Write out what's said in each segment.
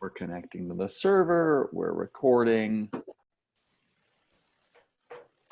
We're connecting to the server. We're recording.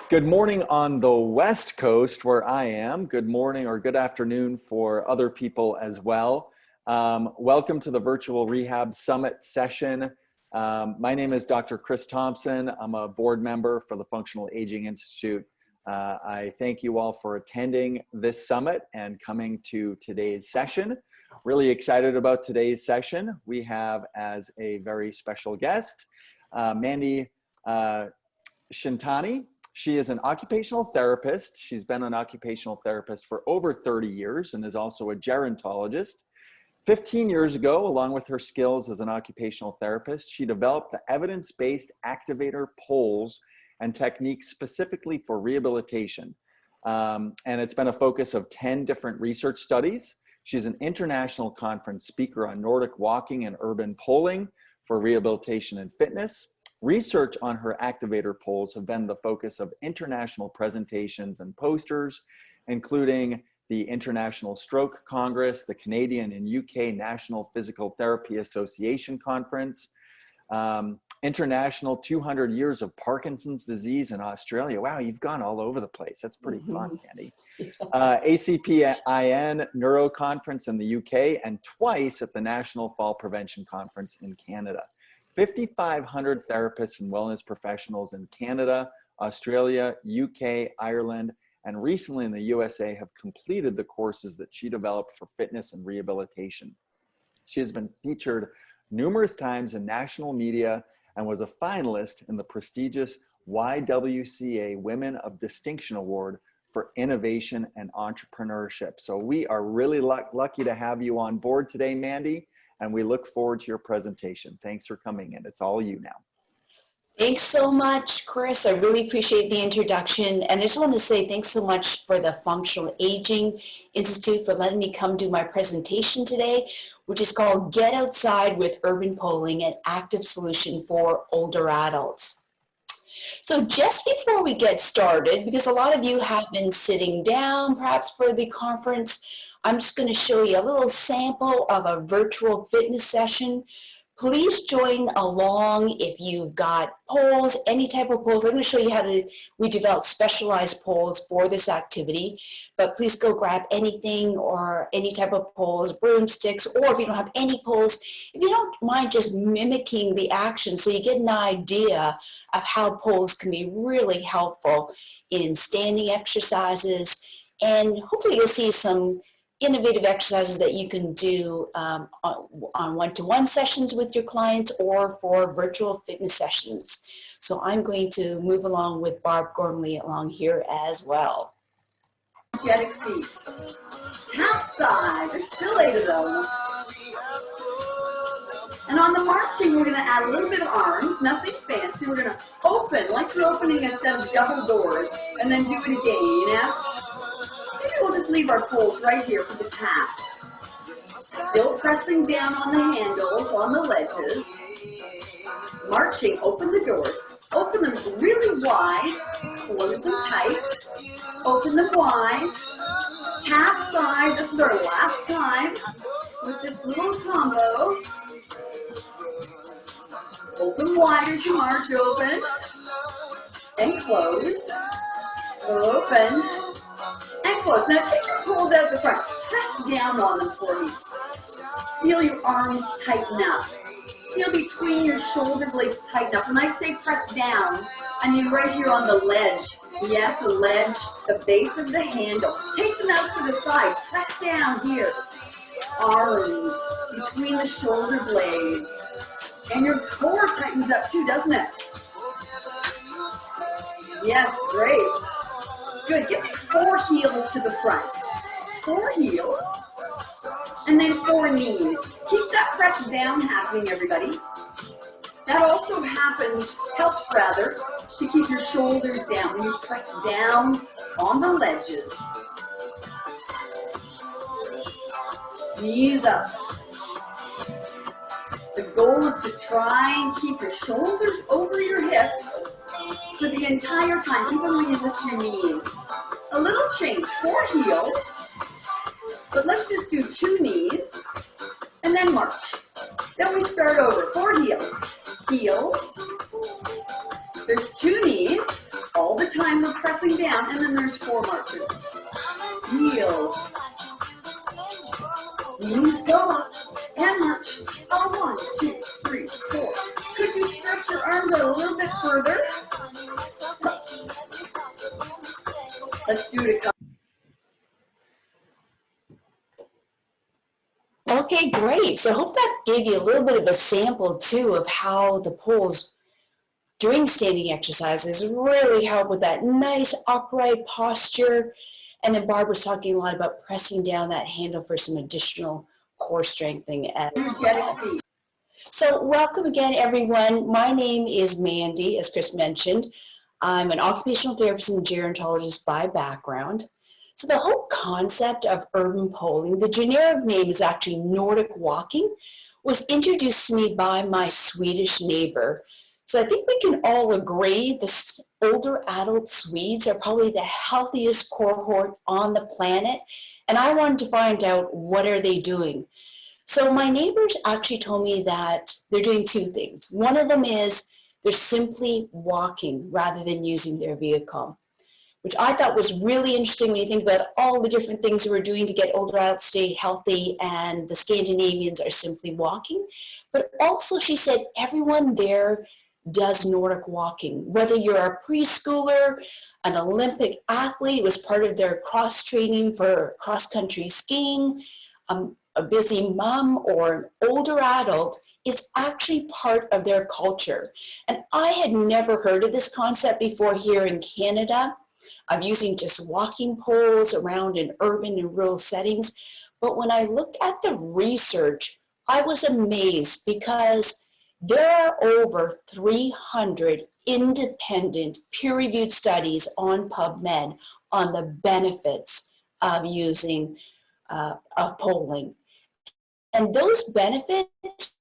Good morning on the West Coast where I am. Good morning or good afternoon for other people as well. Welcome to the virtual Rehab Summit session. My name is Dr. Chris Thompson. I'm a board member for the Functional Aging Institute. I thank you all for attending this summit and coming to today's session. Really excited about today's session. We have as a very special guest, Mandy Shintani. She is an occupational therapist. She's been an occupational therapist for over 30 years and is also a gerontologist. 15 years ago, along with her skills as an occupational therapist, she developed the evidence-based activator poles and techniques specifically for rehabilitation. And it's been a focus of 10 different research studies. She's an international conference speaker on Nordic walking and urban poling for rehabilitation and fitness. Research on her activator poles have been the focus of international presentations and posters, including the International Stroke Congress, the Canadian and UK National Physical Therapy Association Conference, International 200 Years of Parkinson's Disease in Australia. Wow, you've gone all over the place. That's pretty fun, Mandy. ACPIN Neuro Conference in the UK, and twice at the National Fall Prevention Conference in Canada. 5,500 therapists and wellness professionals in Canada, Australia, UK, Ireland, and recently in the USA have completed the courses that she developed for fitness and rehabilitation. She has been featured numerous times in national media and was a finalist in the prestigious YWCA Women of Distinction Award for Innovation and Entrepreneurship. So we are really lucky to have you on board today, Mandy, and we look forward to your presentation. Thanks for coming in. It's all you now. Thanks so much, Chris. I really appreciate the introduction. And I just want to say thanks so much for the Functional Aging Institute for letting me come do my presentation today, which is called Get Outside with Urban Poling, an active solution for older adults. So just before we get started, because a lot of you have been sitting down perhaps for the conference, I'm just going to show you a little sample of a virtual fitness session. Please join along if you've got poles, any type of poles. I'm going to show you how we develop specialized poles for this activity, but please go grab anything or any type of poles, broomsticks, or if you don't have any poles, if you don't mind just mimicking the action so you get an idea of how poles can be really helpful in standing exercises, and hopefully you'll see some innovative exercises that you can do on one-to-one sessions with your clients or for virtual fitness sessions. So I'm going to move along with Barb Gormley along here as well. Energetic feet. Tap side. There's still 8 of them. And on the marching, we're going to add a little bit of arms, nothing fancy. We're going to open, like you're opening a set of double doors, and then do it again. Yeah? Maybe we'll just leave our poles right here for the taps. Still pressing down on the handles, on the ledges. Marching, open the doors. Open them really wide. Close them tight. Open them wide. Tap side. This is our last time with this little combo. Open wide as you march. Open. And close. Open. And close. Now take your poles out the front. Press down on them for me. Feel your arms tighten up. Feel between your shoulder blades tighten up. When I say press down, I mean right here on the ledge. Yes, the ledge, the base of the handle. Take them out to the side. Press down here. Arms between the shoulder blades. And your core tightens up too, doesn't it? Yes, great. Good. Give me 4 heels to the front. 4 heels. And then 4 knees. Keep that press down happening, everybody. That also helps rather, to keep your shoulders down when you press down on the ledges. Knees up. The goal is to try and keep your shoulders over your hips for the entire time, even when you lift your knees. A little change, 4 heels, but let's just do 2 knees and then march. Then we start over. 4 heels. Heels. There's 2 knees. All the time we're pressing down, and then there's 4 marches. Heels. Knees go up and march. 1, 2, 3, 4. Could you stretch your arms out a little bit further? Let's do it. Okay, great. So I hope that gave you a little bit of a sample too of how the poles during standing exercises really help with that nice upright posture. And then Barb was talking a lot about pressing down that handle for some additional core strengthening as well. So welcome again, everyone. My name is Mandy, as Chris mentioned. I'm an occupational therapist and gerontologist by background. So the whole concept of urban poling, the generic name is actually Nordic walking, was introduced to me by my Swedish neighbor. So I think we can all agree the older adult Swedes are probably the healthiest cohort on the planet. And I wanted to find out, what are they doing? So my neighbors actually told me that they're doing 2 things. One of them is they're simply walking rather than using their vehicle, which I thought was really interesting when you think about all the different things that we're doing to get older adults to stay healthy, and the Scandinavians are simply walking. But also she said everyone there does Nordic walking, whether you're a preschooler, an Olympic athlete, was part of their cross training for cross-country skiing, a busy mom, or an older adult, is actually part of their culture. And I had never heard of this concept before here in Canada, of using just walking poles around in urban and rural settings. But when I looked at the research, I was amazed, because there are over 300 independent peer-reviewed studies on PubMed on the benefits of using of polling. And those benefits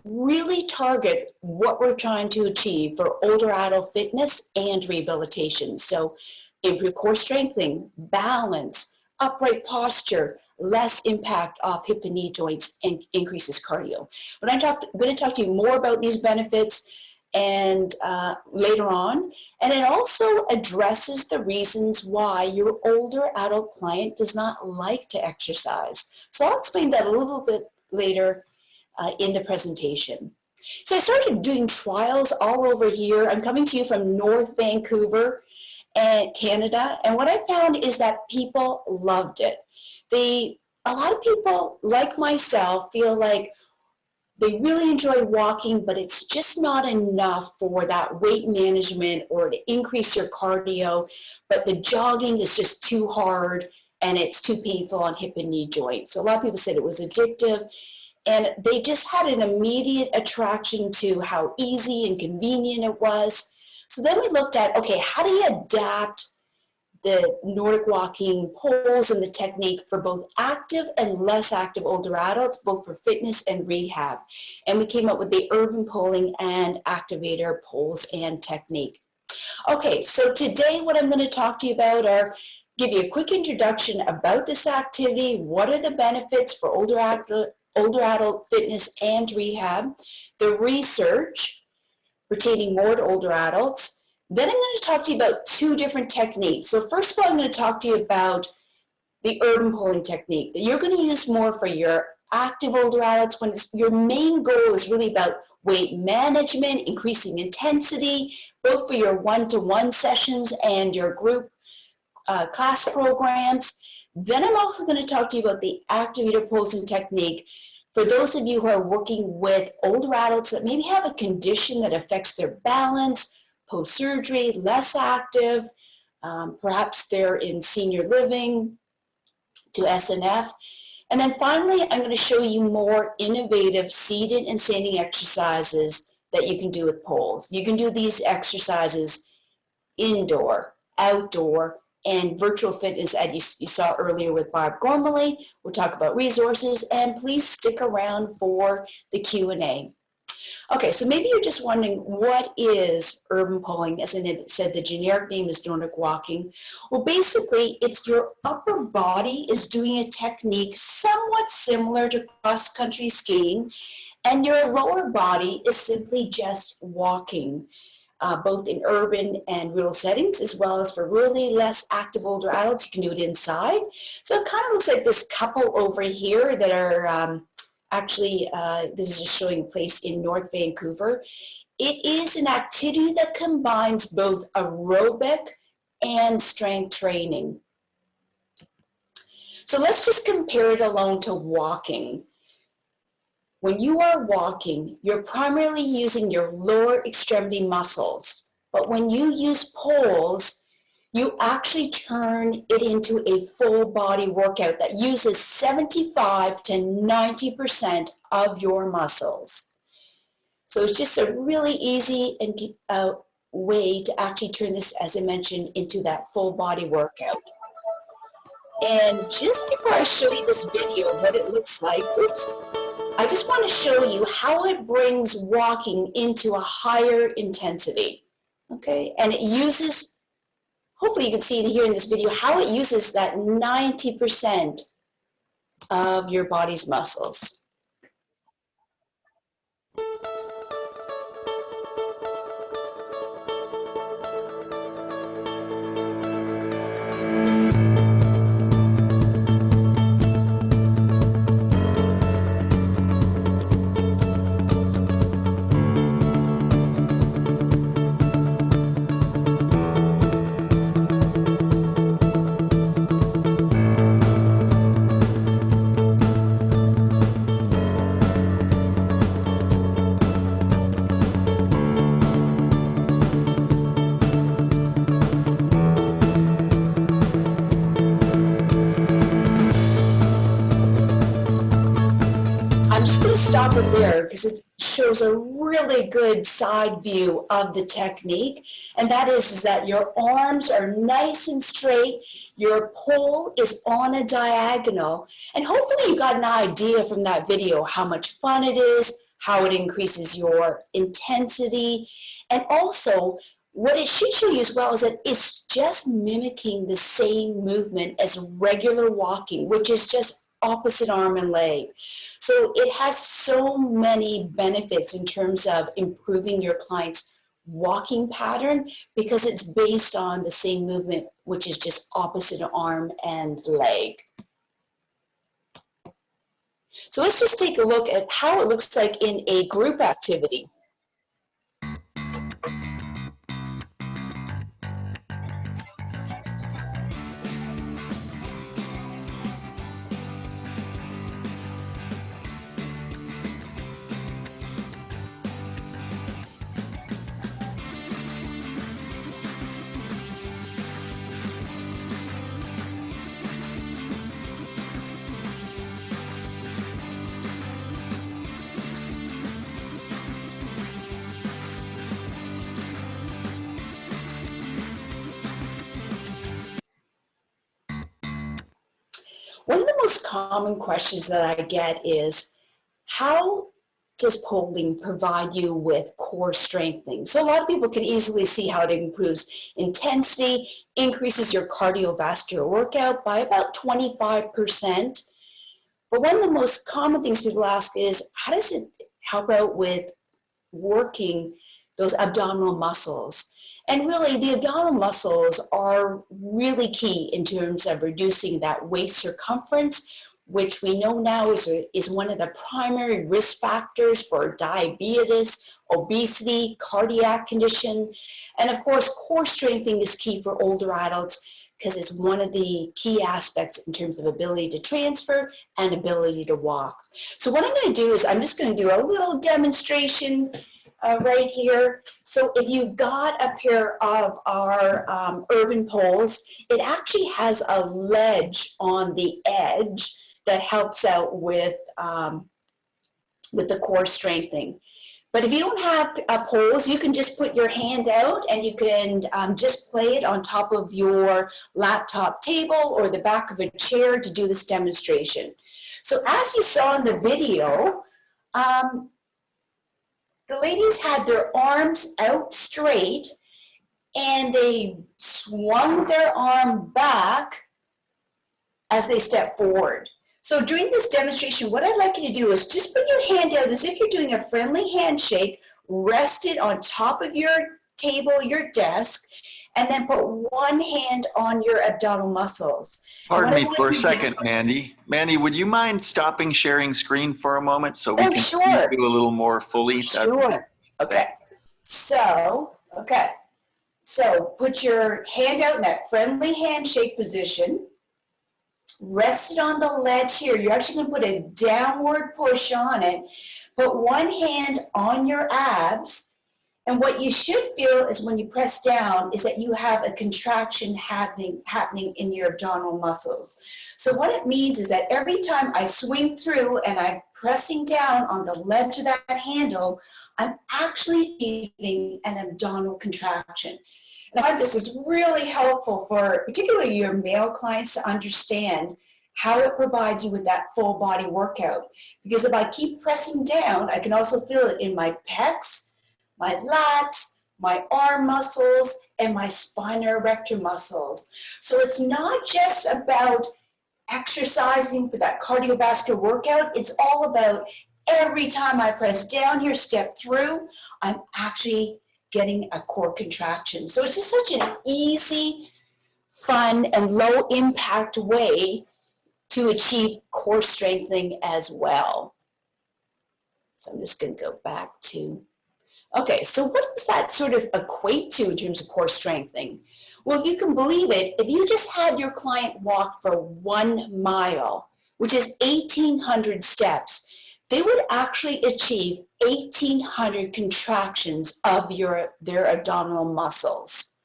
really target what we're trying to achieve for older adult fitness and rehabilitation. So improve core strengthening, balance, upright posture, less impact off hip and knee joints, and increases cardio. But I'm going to talk to you more about these benefits and later on. And it also addresses the reasons why your older adult client does not like to exercise. So I'll explain that a little bit later in the presentation. So I started doing trials all over here. I'm coming to you from North Vancouver and Canada, and what I found is that people loved it. A lot of people, like myself, feel like they really enjoy walking, but it's just not enough for that weight management or to increase your cardio, but the jogging is just too hard and it's too painful on hip and knee joints. So a lot of people said it was addictive, and they just had an immediate attraction to how easy and convenient it was. So then we looked at, okay, how do you adapt the Nordic walking poles and the technique for both active and less active older adults, both for fitness and rehab. And we came up with the urban poling and activator poles and technique. Okay, so today what I'm going to talk to you about are, give you a quick introduction about this activity, what are the benefits for older adult fitness and rehab, the research pertaining more to older adults. Then I'm going to talk to you about 2 different techniques. So first of all, I'm going to talk to you about the urban poling technique that you're going to use more for your active older adults when your main goal is really about weight management, increasing intensity, both for your one-to-one sessions and your group class programs. Then I'm also going to talk to you about the activator posing technique for those of you who are working with older adults that maybe have a condition that affects their balance, post-surgery, less active, perhaps they're in senior living, to SNF. And then finally, I'm going to show you more innovative seated and standing exercises that you can do with poles. You can do these exercises indoor, outdoor, and virtual fitness, as you saw earlier with Barb Gormley. We'll talk about resources, and please stick around for the Q&A. Okay, so maybe you're just wondering, what is urban poling? As I said, the generic name is Nordic walking. Well, basically, it's your upper body is doing a technique somewhat similar to cross-country skiing, And your lower body is simply just walking, both in urban and rural settings, as well as for really less active older adults. You can do it inside. So it kind of looks like this couple over here that are actually, this is just showing a place in North Vancouver. It is an activity that combines both aerobic and strength training. So let's just compare it alone to walking. When you are walking, you're primarily using your lower extremity muscles. But when you use poles, you actually turn it into a full body workout that uses 75 to 90% of your muscles. So it's just a really easy and way to actually turn this, as I mentioned, into that full body workout. And just before I show you this video, what it looks like, oops, I just want to show you how it brings walking into a higher intensity, okay? And it uses, hopefully you can see it here in this video, how it uses that 90% of your body's muscles. I'm just going to stop it there because it shows a really good side view of the technique, and that is that your arms are nice and straight, your pole is on a diagonal, and hopefully you got an idea from that video how much fun it is, how it increases your intensity, and also what it should show you as well is that it's just mimicking the same movement as regular walking, which is just opposite arm and leg. So it has so many benefits in terms of improving your client's walking pattern because it's based on the same movement, which is just opposite arm and leg. So let's just take a look at how it looks like in a group activity. One of the most common questions that I get is, how does poling provide you with core strengthening? So a lot of people can easily see how it improves intensity, increases your cardiovascular workout by about 25%. But one of the most common things people ask is, how does it help out with working those abdominal muscles? And really, the abdominal muscles are really key in terms of reducing that waist circumference, which we know now is one of the primary risk factors for diabetes, obesity, cardiac condition. And of course, core strengthening is key for older adults because it's one of the key aspects in terms of ability to transfer and ability to walk. So what I'm going to do is I'm just going to do a little demonstration right here. So if you've got a pair of our urban poles, it actually has a ledge on the edge that helps out with the core strengthening. But if you don't have poles, you can just put your hand out and you can just play it on top of your laptop table or the back of a chair to do this demonstration. So as you saw in the video, the ladies had their arms out straight and they swung their arm back as they stepped forward. So during this demonstration, what I'd like you to do is just put your hand out as if you're doing a friendly handshake, rest it on top of your table, your desk, and then put one hand on your abdominal muscles. Pardon me for a second, Mandy. Mandy, would you mind stopping sharing screen for a moment so we can see you a little more fully? Sure. Okay. So put your hand out in that friendly handshake position. Rest it on the ledge here. You're actually going to put a downward push on it. Put one hand on your abs. And what you should feel is when you press down is that you have a contraction happening in your abdominal muscles. So what it means is that every time I swing through and I'm pressing down on the ledge of that handle, I'm actually achieving an abdominal contraction. And I find this is really helpful for particularly your male clients to understand how it provides you with that full body workout. Because if I keep pressing down, I can also feel it in my pecs, my lats, my arm muscles, and my spina erector muscles. So it's not just about exercising for that cardiovascular workout. It's all about every time I press down here, step through, I'm actually getting a core contraction. So it's just such an easy, fun, and low impact way to achieve core strengthening as well. So I'm just going to go back to, okay, so what does that sort of equate to in terms of core strengthening? Well, if you can believe it, if you just had your client walk for 1 mile, which is 1,800 steps, they would actually achieve 1,800 contractions of their abdominal muscles.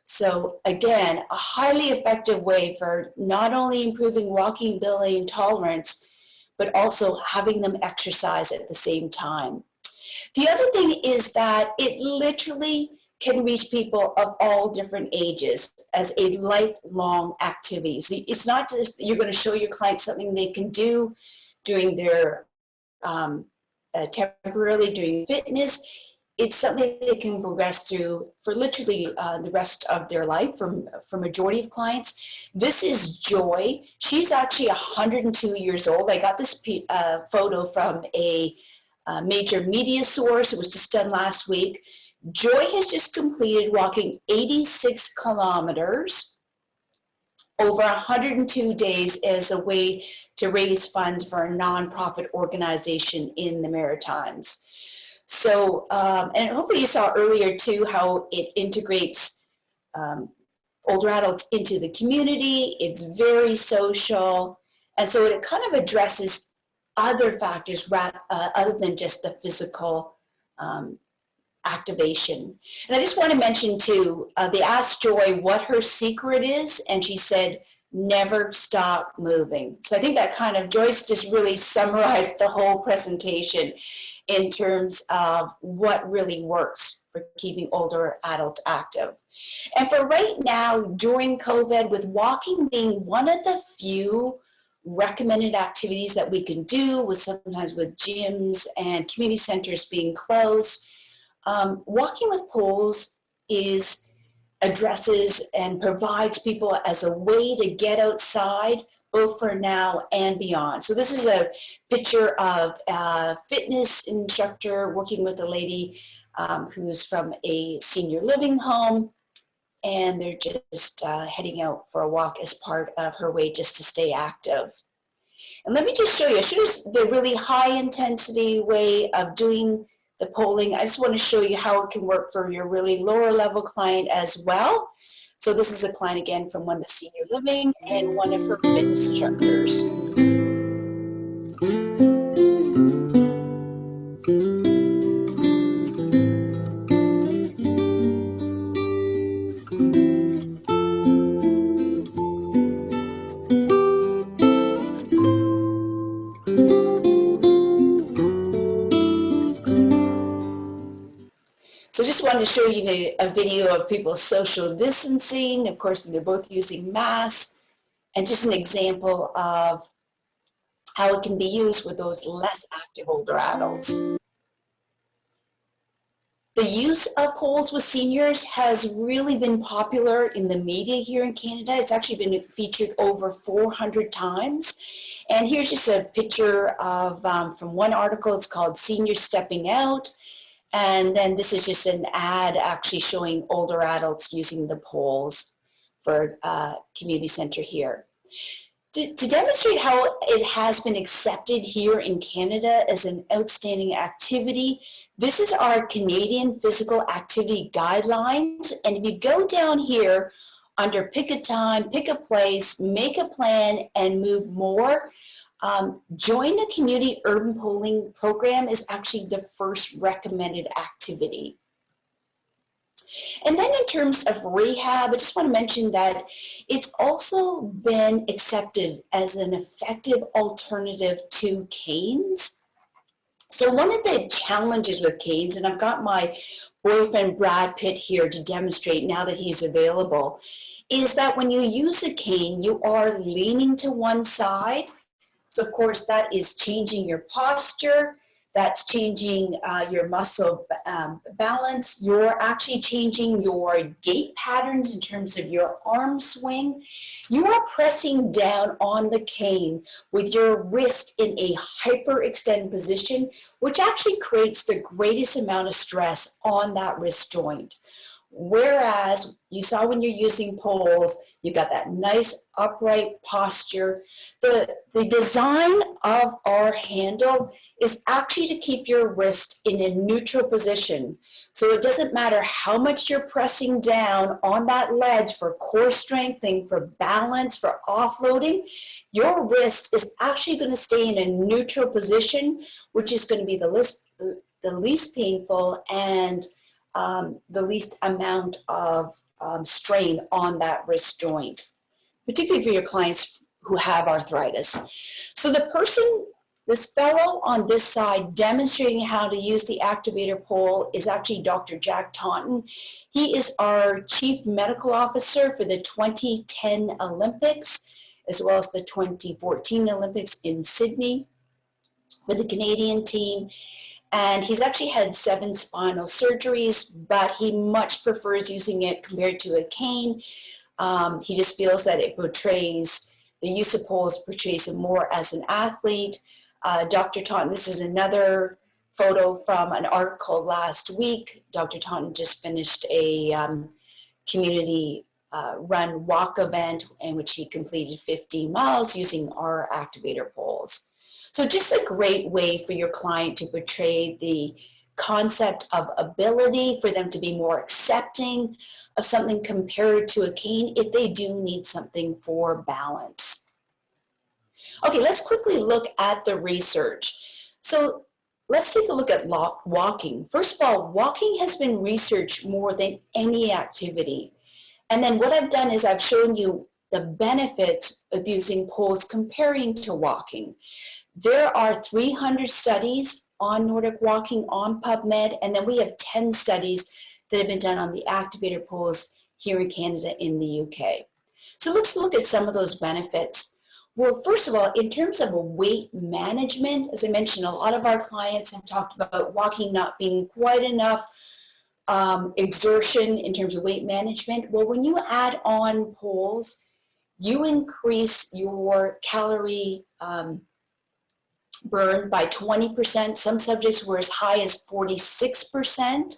So again, a highly effective way for not only improving walking ability and tolerance, but also having them exercise at the same time. The other thing is that it literally can reach people of all different ages as a lifelong activity. So it's not just that you're going to show your client something they can do during their temporarily doing fitness. It's something they can progress through for literally the rest of their life for majority of clients. This is Joy. She's actually 102 years old. I got this photo from a major media source. It was just done last week. Joy has just completed walking 86 kilometers over 102 days as a way to raise funds for a nonprofit organization in the Maritimes. So, and hopefully you saw earlier too how it integrates older adults into the community. It's very social. And so it kind of addresses other factors other than just the physical activation. And I just want to mention too, they asked Joy what her secret is, and she said, never stop moving. So I think that kind of, Joyce just really summarized the whole presentation in terms of what really works for keeping older adults active. And for right now, during COVID, with walking being one of the few recommended activities that we can do, with sometimes with gyms and community centers being closed, walking with poles addresses and provides people as a way to get outside, both for now and beyond. So this is a picture of a fitness instructor working with a lady who's from a senior living home, and they're just heading out for a walk as part of her way just to stay active. And let me just show you, I showed you the really high intensity way of doing the polling. I just want to show you how it can work for your really lower level client as well. So this is a client again from one of the senior living and one of her fitness instructors. So just wanted to show you a video of people social distancing. Of course, they're both using masks, and just an example of how it can be used with those less active older adults. The use of poles with seniors has really been popular in the media here in Canada. It's actually been featured over 400 times. And here's just a picture of from one article. It's called Seniors Stepping Out. And then this is just an ad actually showing older adults using the poles for a community center here. To demonstrate how it has been accepted here in Canada as an outstanding activity, this is our Canadian Physical Activity Guidelines. And if you go down here under pick a time, pick a place, make a plan, and move more, join the community urban polling program is actually the first recommended activity. And then in terms of rehab, I just want to mention that it's also been accepted as an effective alternative to canes. So one of the challenges with canes, and I've got my boyfriend Brad Pitt here to demonstrate now that he's available, is that when you use a cane, you are leaning to one side. So of course that is changing your posture. That's changing your muscle balance. You're actually changing your gait patterns in terms of your arm swing. You are pressing down on the cane with your wrist in a hyperextended position, which actually creates the greatest amount of stress on that wrist joint. Whereas you saw when you're using poles, you've got that nice upright posture. The design of our handle is actually to keep your wrist in a neutral position. So it doesn't matter how much you're pressing down on that ledge for core strengthening, for balance, for offloading, your wrist is actually going to stay in a neutral position, which is going to be the least painful and the least amount of strain on that wrist joint, particularly for your clients who have arthritis. So this fellow on this side demonstrating how to use the activator pole is actually Dr. Jack Taunton. He is our Chief Medical Officer for the 2010 Olympics, as well as the 2014 Olympics in Sydney for the Canadian team. And he's actually had 7 spinal surgeries, but he much prefers using it compared to a cane. He just feels that the use of poles portrays him more as an athlete. Dr. Taunton, this is another photo from an article last week. Dr. Taunton just finished a community run walk event in which he completed 15 miles using our activator poles. So just a great way for your client to portray the concept of ability, for them to be more accepting of something compared to a cane if they do need something for balance. Okay, let's quickly look at the research. So let's take a look at walking. First of all, walking has been researched more than any activity. And then what I've done is I've shown you the benefits of using poles comparing to walking. There are 300 studies on Nordic walking on PubMed, and then we have 10 studies that have been done on the activator poles here in Canada in the UK. So let's look at some of those benefits. Well, first of all, in terms of weight management, as I mentioned, a lot of our clients have talked about walking not being quite enough exertion in terms of weight management. Well, when you add on poles, you increase your calorie burn by 20%. Some subjects were as high as 46%.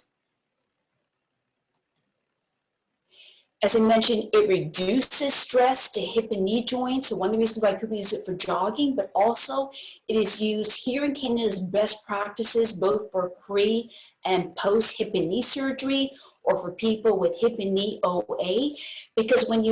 As I mentioned, it reduces stress to hip and knee joints. So one of the reasons why people use it for jogging, but also it is used here in Canada as best practices, both for pre and post hip and knee surgery, or for people with hip and knee OA, because when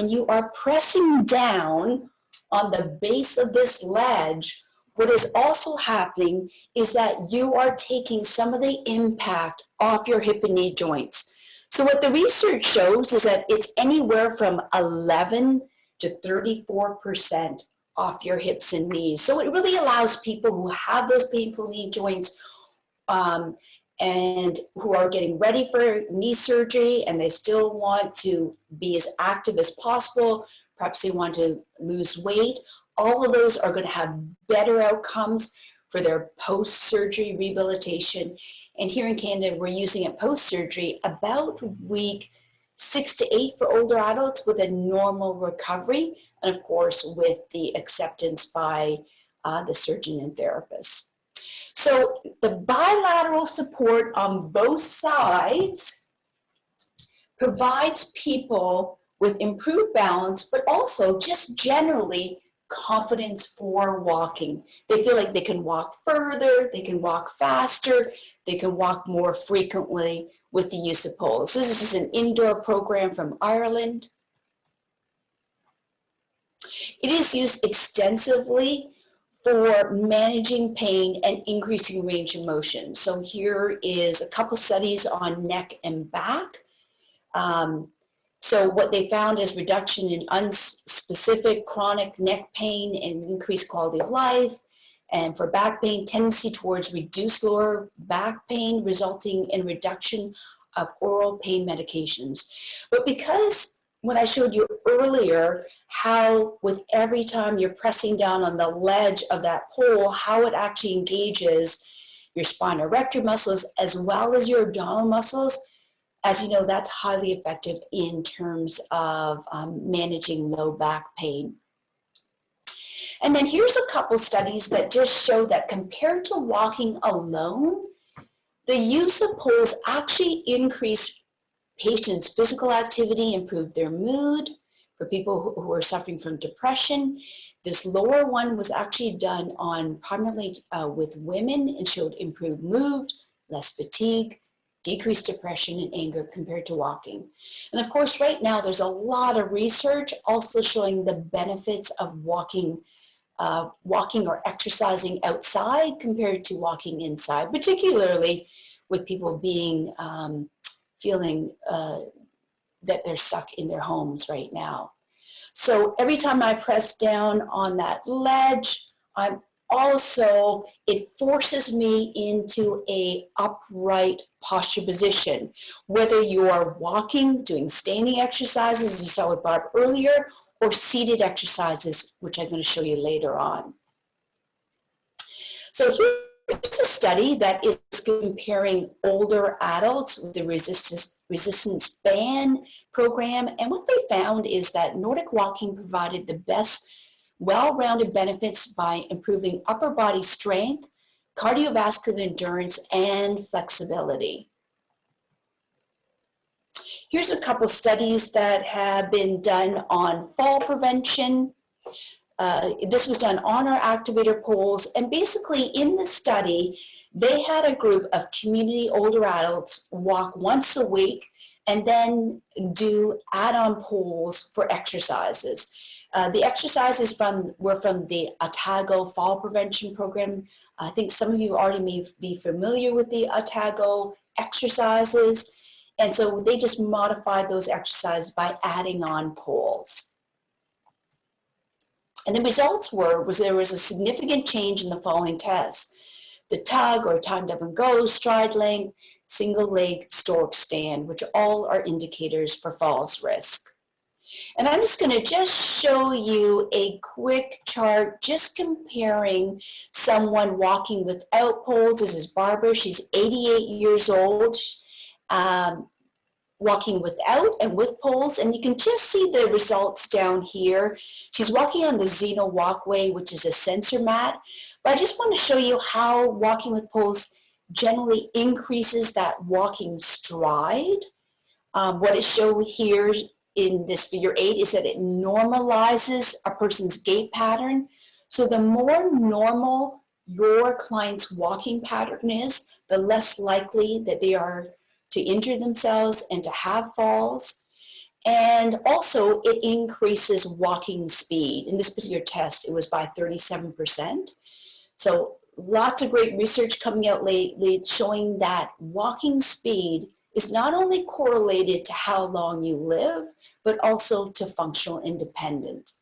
you are pressing down on the base of this ledge, what is also happening is that you are taking some of the impact off your hip and knee joints. So what the research shows is that it's anywhere from 11 to 34% off your hips and knees. So it really allows people who have those painful knee joints and who are getting ready for knee surgery and they still want to be as active as possible, perhaps they want to lose weight, all of those are going to have better outcomes for their post-surgery rehabilitation. And here in Canada, we're using it post-surgery about week 6 to 8 for older adults with a normal recovery, and of course with the acceptance by the surgeon and therapist. So the bilateral support on both sides provides people with improved balance, but also just generally confidence for walking. They feel like they can walk further, they can walk faster, they can walk more frequently with the use of poles. This is just an indoor program from Ireland. It is used extensively for managing pain and increasing range of motion. So here is a couple studies on neck and back. So what they found is reduction in unspecific chronic neck pain and increased quality of life. And for back pain, tendency towards reduced lower back pain, resulting in reduction of oral pain medications. But because when I showed you earlier how with every time you're pressing down on the ledge of that pole, how it actually engages your spinal erector muscles as well as your abdominal muscles, as you know, that's highly effective in terms of managing low back pain. And then here's a couple studies that just show that compared to walking alone, the use of poles actually increase patients' physical activity, improve their mood. For people who are suffering from depression, this lower one was actually done on primarily with women and showed improved mood, less fatigue, decreased depression and anger compared to walking. And of course, right now, there's a lot of research also showing the benefits of walking or exercising outside compared to walking inside, particularly with people being feeling that they're stuck in their homes right now. So every time I press down on that ledge, it forces me into a upright posture position. Whether you are walking, doing standing exercises, as you saw with Barb earlier, or seated exercises, which I'm going to show you later on. So here's a study that is comparing older adults with the resistance band program. And what they found is that Nordic walking provided the best well-rounded benefits by improving upper body strength, cardiovascular endurance, and flexibility. Here's a couple studies that have been done on fall prevention. This was done on our activator poles, and basically in the study, they had a group of community older adults walk once a week and then do add-on poles for exercises. The exercises were from the Otago Fall Prevention Program. I think some of you already may be familiar with the Otago exercises. And so they just modified those exercises by adding on poles. And the results was there was a significant change in the following tests: the tug or timed up and go, stride length, single leg stork stand, which all are indicators for falls risk. And I'm just going to show you a quick chart just comparing someone walking without poles. This is Barbara. She's 88 years old, walking without and with poles. And you can just see the results down here. She's walking on the Xeno walkway, which is a sensor mat. But I just want to show you how walking with poles generally increases that walking stride. What it shows here in this figure 8 is that it normalizes a person's gait pattern. So the more normal your client's walking pattern is, the less likely that they are to injure themselves and to have falls. And also it increases walking speed. In this particular test, it was by 37%. So lots of great research coming out lately showing that walking speed is not only correlated to how long you live, but also to functional independence.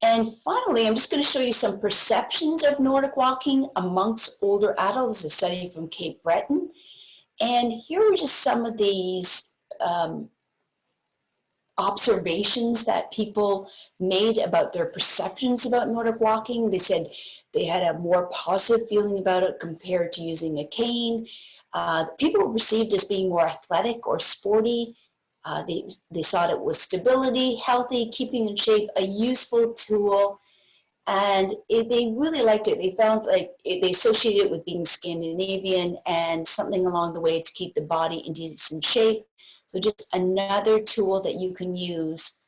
And finally, I'm just going to show you some perceptions of Nordic walking amongst older adults. This is a study from Cape Breton. And here are just some of these observations that people made about their perceptions about Nordic walking. They said they had a more positive feeling about it compared to using a cane. People were perceived as being more athletic or sporty. They thought it was stability, healthy, keeping in shape, a useful tool. And they really liked it. They found like they associated it with being Scandinavian and something along the way to keep the body in decent shape. So just another tool that you can use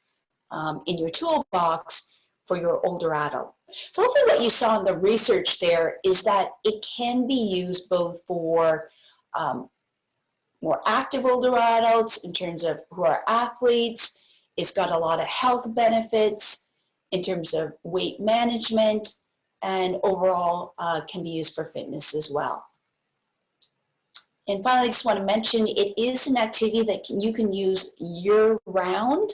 in your toolbox for your older adult. So hopefully what you saw in the research there is that it can be used both for more active older adults in terms of who are athletes. It's got a lot of health benefits in terms of weight management, and overall can be used for fitness as well. And finally, I just want to mention it is an activity that you can use year-round.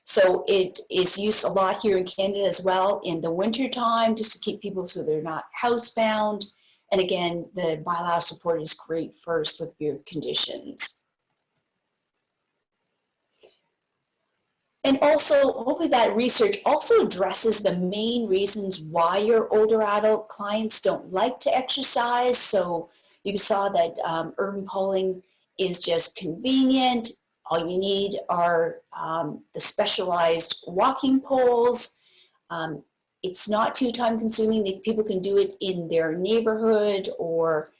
So it is used a lot here in Canada as well in the winter time, just to keep people so they're not housebound. And again, the bilateral support is great for slippier conditions. And also, hopefully that research also addresses the main reasons why your older adult clients don't like to exercise. So you saw that urban polling is just convenient. All you need are the specialized walking poles. It's not too time consuming. People can do it in their neighborhood or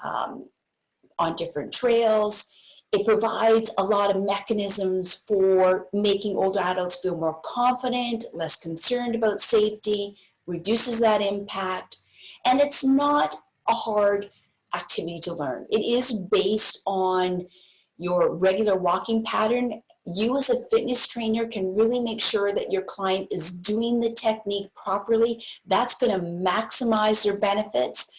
on different trails. It provides a lot of mechanisms for making older adults feel more confident, less concerned about safety, reduces that impact, and it's not a hard activity to learn. It is based on your regular walking pattern. You as a fitness trainer can really make sure that your client is doing the technique properly. That's going to maximize their benefits.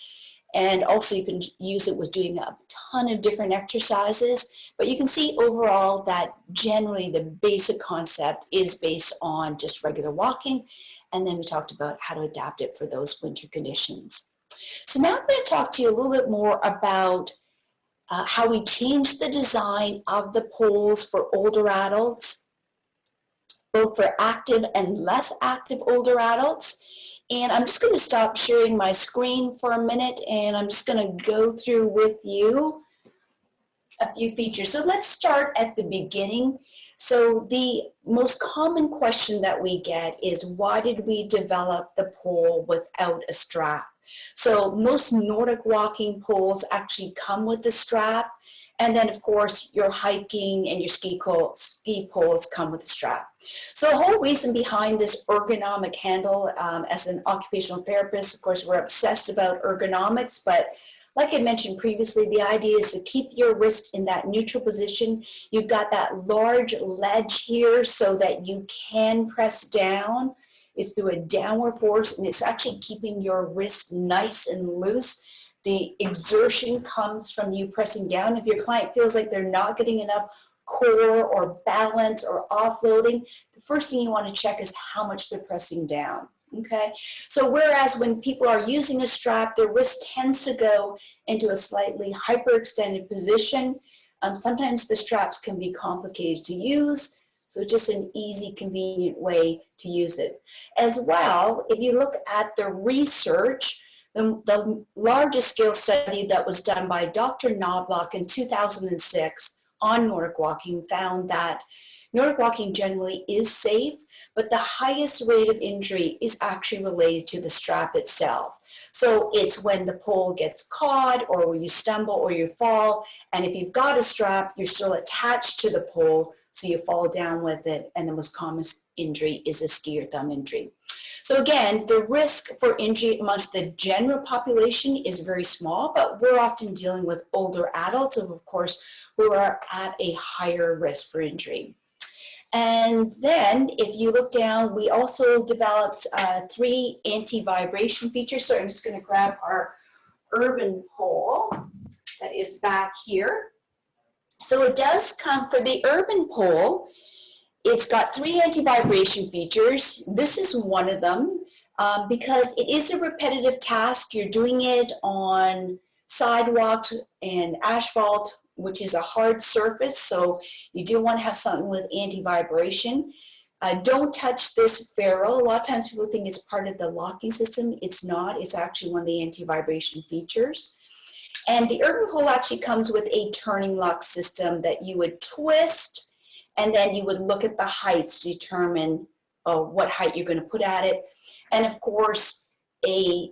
And also you can use it with doing a ton of different exercises, but you can see overall that generally the basic concept is based on just regular walking. And then we talked about how to adapt it for those winter conditions. So now I'm going to talk to you a little bit more about how we changed the design of the poles for older adults, both for active and less active older adults. And I'm just going to stop sharing my screen for a minute, and I'm just going to go through with you a few features. So let's start at the beginning. So the most common question that we get is, why did we develop the pole without a strap? So most Nordic walking poles actually come with the strap. And then, of course, your hiking and your ski poles come with a strap. So the whole reason behind this ergonomic handle, as an occupational therapist, of course, we're obsessed about ergonomics, but like I mentioned previously, the idea is to keep your wrist in that neutral position. You've got that large ledge here so that you can press down. It's through a downward force, and it's actually keeping your wrist nice and loose. The exertion comes from you pressing down. If your client feels like they're not getting enough core or balance or offloading, the first thing you want to check is how much they're pressing down. Okay, so whereas when people are using a strap, their wrist tends to go into a slightly hyperextended position. Sometimes the straps can be complicated to use, so it's just an easy, convenient way to use it. As well, if you look at the research, the largest scale study that was done by Dr. Knobloch in 2006 on Nordic walking found that Nordic walking generally is safe, but the highest rate of injury is actually related to the strap itself. So it's when the pole gets caught, or when you stumble or you fall, and if you've got a strap, you're still attached to the pole, so you fall down with it, and the most common injury is a ski or thumb injury. So again, the risk for injury amongst the general population is very small, but we're often dealing with older adults, of course, who are at a higher risk for injury. And then if you look down, we also developed 3 anti-vibration features. So I'm just going to grab our urban pole that is back here. So it does come for the urban pole. It's got 3 anti-vibration features. This is one of them because it is a repetitive task. You're doing it on sidewalks and asphalt which is a hard surface, so you do want to have something with anti-vibration. Don't touch this ferrule. A lot of times people think it's part of the locking system. It's not. It's actually one of the anti-vibration features. And the urban pole actually comes with a turning lock system that you would twist, and then you would look at the heights to determine what height you're going to put at it. And of course, a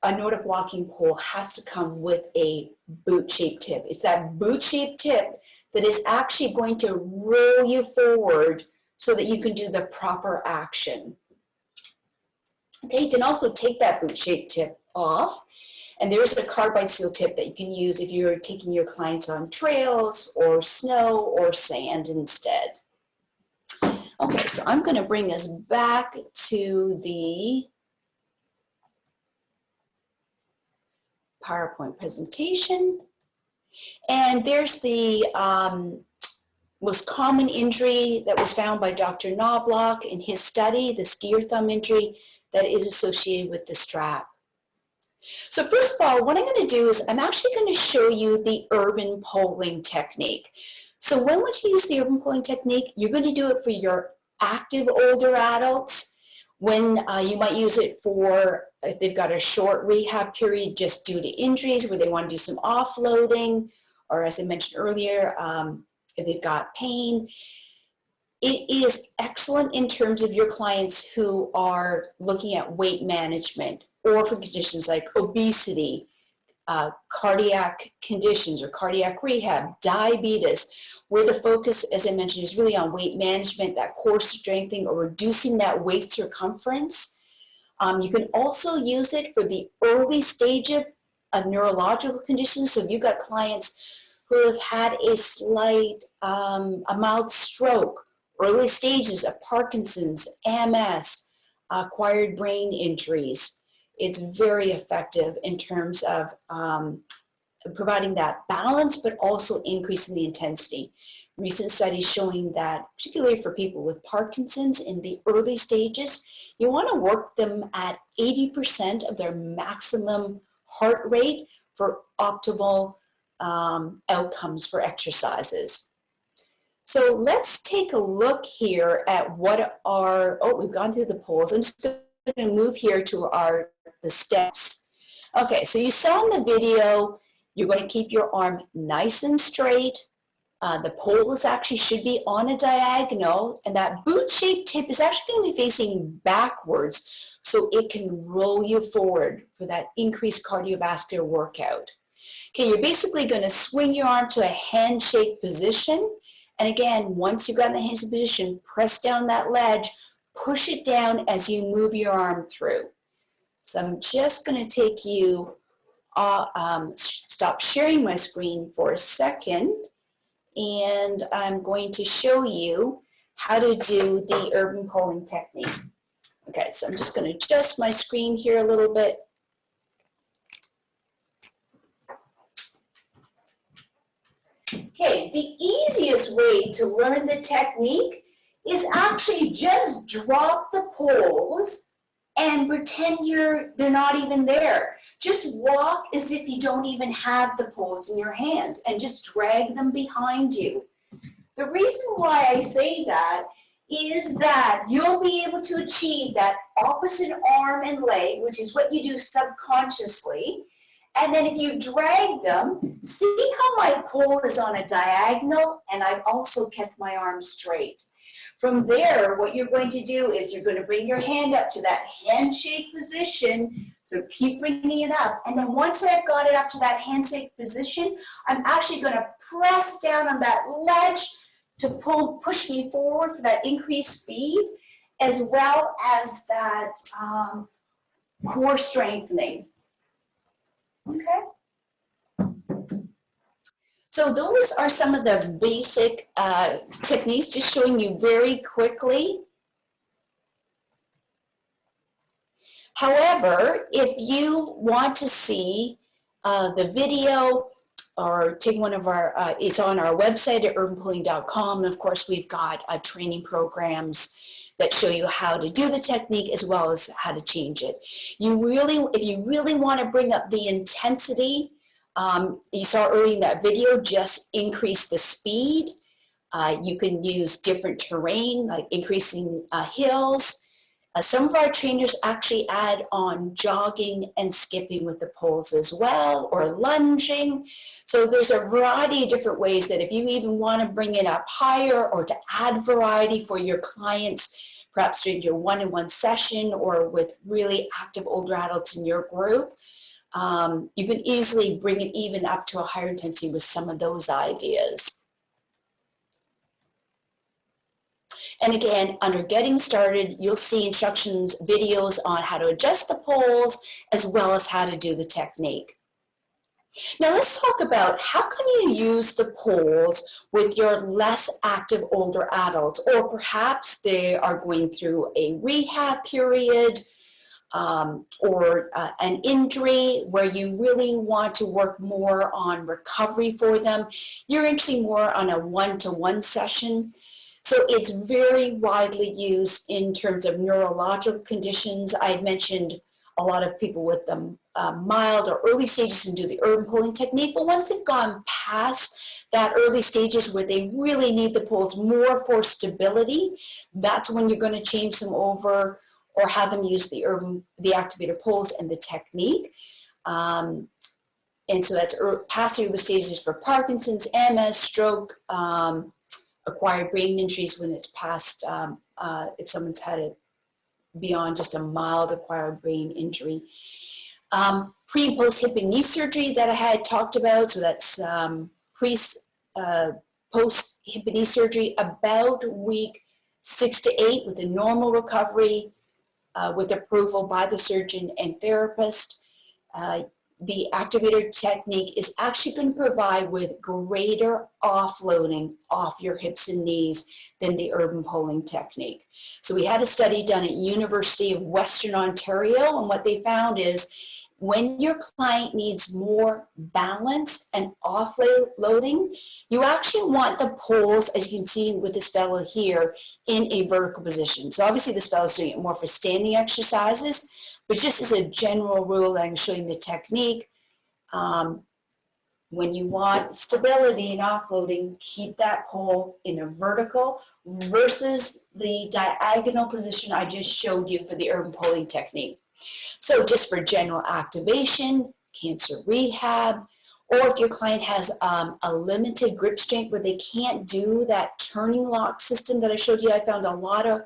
Nordic walking pole has to come with a boot-shaped tip. It's that boot-shaped tip that is actually going to roll you forward so that you can do the proper action. Okay, you can also take that boot-shaped tip off, and there's a carbide seal tip that you can use if you're taking your clients on trails or snow or sand instead. Okay, so I'm going to bring us back to the PowerPoint presentation. And there's the most common injury that was found by Dr. Knobloch in his study, the skier thumb injury that is associated with the strap. So first of all, what I'm going to do is I'm actually going to show you the urban poling technique. So when would you use the urban poling technique? You're going to do it for your active older adults, when you might use it for if they've got a short rehab period just due to injuries where they want to do some offloading, or as I mentioned earlier, if they've got pain. It is excellent in terms of your clients who are looking at weight management or for conditions like obesity, cardiac conditions or cardiac rehab, diabetes, where the focus, as I mentioned, is really on weight management, that core strengthening or reducing that waist circumference. You can also use it for the early stage of neurological conditions. So if you've got clients who have had a slight, a mild stroke, early stages of Parkinson's, MS, acquired brain injuries, it's very effective in terms of providing that balance, but also increasing the intensity. Recent studies showing that, particularly for people with Parkinson's in the early stages, you want to work them at 80% of their maximum heart rate for optimal outcomes for exercises. So let's take a look here at what are, we've gone through the poles. I'm just going to move here to the steps. Okay, so you saw in the video, you're going to keep your arm nice and straight. The pole actually should be on a diagonal, and that boot-shaped tip is actually going to be facing backwards so it can roll you forward for that increased cardiovascular workout. Okay, you're basically going to swing your arm to a handshake position. And again, once you've got in the handshake position, press down that ledge, push it down as you move your arm through. So I'm just going to take you, stop sharing my screen for a second, and I'm going to show you how to do the urban poling technique. Okay, so I'm just going to adjust my screen here a little bit. Okay, the easiest way to learn the technique is actually just drop the poles and pretend they're not even there. Just walk as if you don't even have the poles in your hands and just drag them behind you. The reason why I say that is that you'll be able to achieve that opposite arm and leg, which is what you do subconsciously. And then if you drag them, see how my pole is on a diagonal and I've also kept my arm straight. From there, what you're going to do is you're going to bring your hand up to that handshake position. So keep bringing it up. And then once I've got it up to that handshake position, I'm actually going to press down on that ledge to push me forward for that increased speed, as well as that core strengthening. Okay. So those are some of the basic techniques, just showing you very quickly. However, if you want to see the video or take one of our, it's on our website at urbanpoling.com. And of course, we've got training programs that show you how to do the technique as well as how to change it. If you really want to bring up the intensity You saw early in that video, just increase the speed. You can use different terrain, like increasing hills. Some of our trainers actually add on jogging and skipping with the poles as well, or lunging. So there's a variety of different ways that if you even want to bring it up higher or to add variety for your clients, perhaps during your one-on-one session or with really active older adults in your group, you can easily bring it even up to a higher intensity with some of those ideas. And again, under getting started, you'll see instructions, videos on how to adjust the poles, as well as how to do the technique. Now let's talk about how can you use the poles with your less active older adults, or perhaps they are going through a rehab period, or an injury where you really want to work more on recovery for them. You're interested more on a one-to-one session. So it's very widely used in terms of neurological conditions. I had mentioned a lot of people with the mild or early stages can do the urban pulling technique, but once they've gone past that early stages where they really need the poles more for stability, that's when you're going to change them over or have them use the activator poles and the technique. And so that's past the early stages for Parkinson's, MS, stroke, acquired brain injuries when it's past, if someone's had it beyond just a mild acquired brain injury. Pre and post hip and knee surgery that I had talked about, so that's post hip and knee surgery about week 6 to 8 with a normal recovery with approval by the surgeon and therapist. The activator technique is actually going to provide with greater offloading off your hips and knees than the urban pulling technique. So we had a study done at University of Western Ontario, and what they found is when your client needs more balance and offloading, you actually want the poles, as you can see with this fellow here, in a vertical position. So obviously this fellow is doing it more for standing exercises, but just as a general rule, I'm showing the technique. When you want stability and offloading, keep that pole in a vertical versus the diagonal position I just showed you for the urban pulling technique. So just for general activation, cancer rehab, or if your client has a limited grip strength where they can't do that turning lock system that I showed you, I found a lot of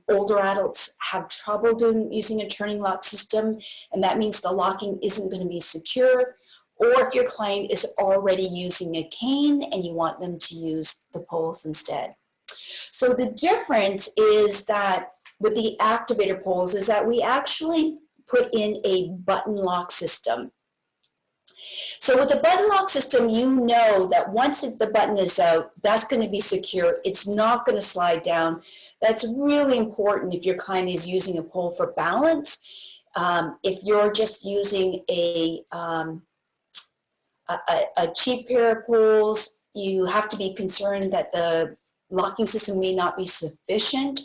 older adults have trouble using a turning lock system, and that means the locking isn't going to be secure. Or if your client is already using a cane and you want them to use the poles instead. So the difference is that with the activator poles is that we actually put in a button lock system. So with the button lock system, you know that once the button is out, that's going to be secure. It's not going to slide down. That's really important if your client is using a pole for balance. If you're just using a cheap pair of poles, you have to be concerned that the locking system may not be sufficient.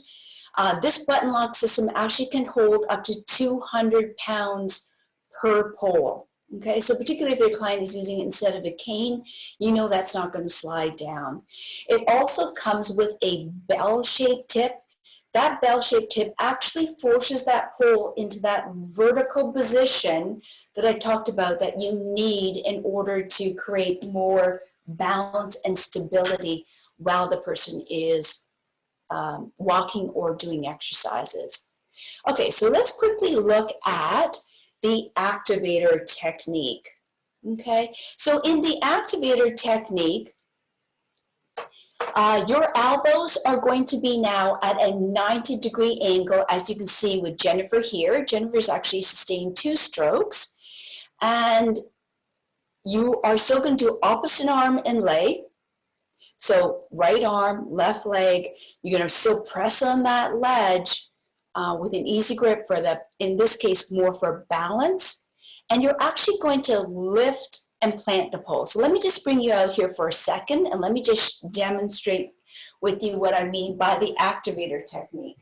This button lock system actually can hold up to 200 pounds per pole. Okay, so particularly if your client is using it instead of a cane, you know that's not going to slide down. It also comes with a bell-shaped tip. That bell-shaped tip actually forces that pole into that vertical position that I talked about that you need in order to create more balance and stability while the person is walking or doing exercises. Okay, so let's quickly look at the activator technique. Okay, so in the activator technique, your elbows are going to be now at a 90-degree angle, as you can see with Jennifer here. Jennifer's actually sustained 2 strokes. And you are still going to do opposite arm and leg. So right arm, left leg, you're going to still press on that ledge with an easy grip for the, in this case, more for balance. And you're actually going to lift and plant the pole. So let me just bring you out here for a second and let me just demonstrate with you what I mean by the activator technique.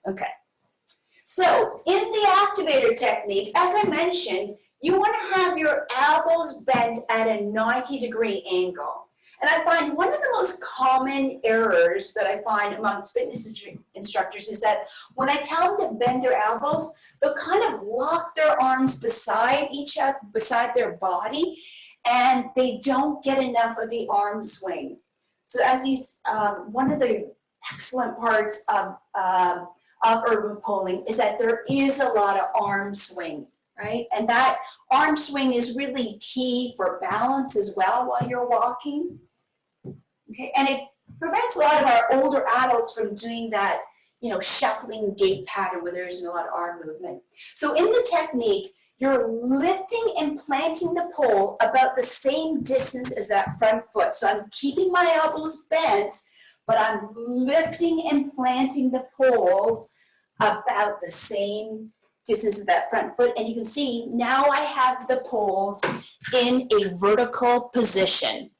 Okay. So in the activator technique, as I mentioned, you want to have your elbows bent at a 90-degree angle. And I find one of the most common errors that I find amongst fitness instructors is that when I tell them to bend their elbows, they'll kind of lock their arms beside each other, beside their body, and they don't get enough of the arm swing. So as you, one of the excellent parts of urban pulling is that there is a lot of arm swing, right? And that arm swing is really key for balance as well while you're walking. Okay, and it prevents a lot of our older adults from doing that, you know, shuffling gait pattern where there isn't a lot of arm movement. So in the technique, you're lifting and planting the pole about the same distance as that front foot. So I'm keeping my elbows bent, but I'm lifting and planting the poles about the same distance as that front foot. And you can see now I have the poles in a vertical position.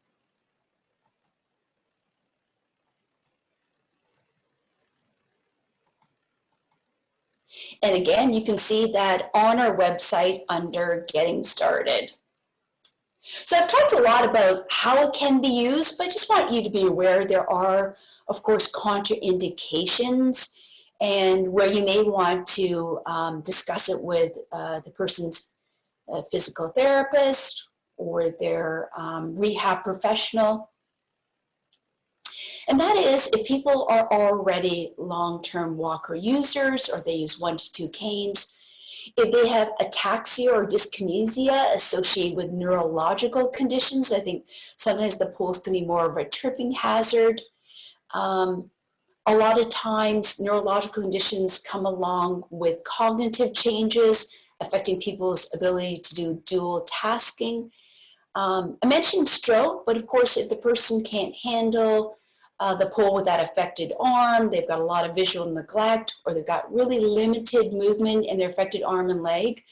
And again, you can see that on our website under Getting Started. So I've talked a lot about how it can be used, but I just want you to be aware there are, of course, contraindications and where you may want to discuss it with the person's physical therapist or their rehab professional. And that is if people are already long-term walker users or they use 1 to 2 canes, if they have ataxia or dyskinesia associated with neurological conditions. I think sometimes the poles can be more of a tripping hazard. A lot of times neurological conditions come along with cognitive changes affecting people's ability to do dual tasking. I mentioned stroke, but of course if the person can't handle the pole with that affected arm, they've got a lot of visual neglect, or they've got really limited movement in their affected arm and leg,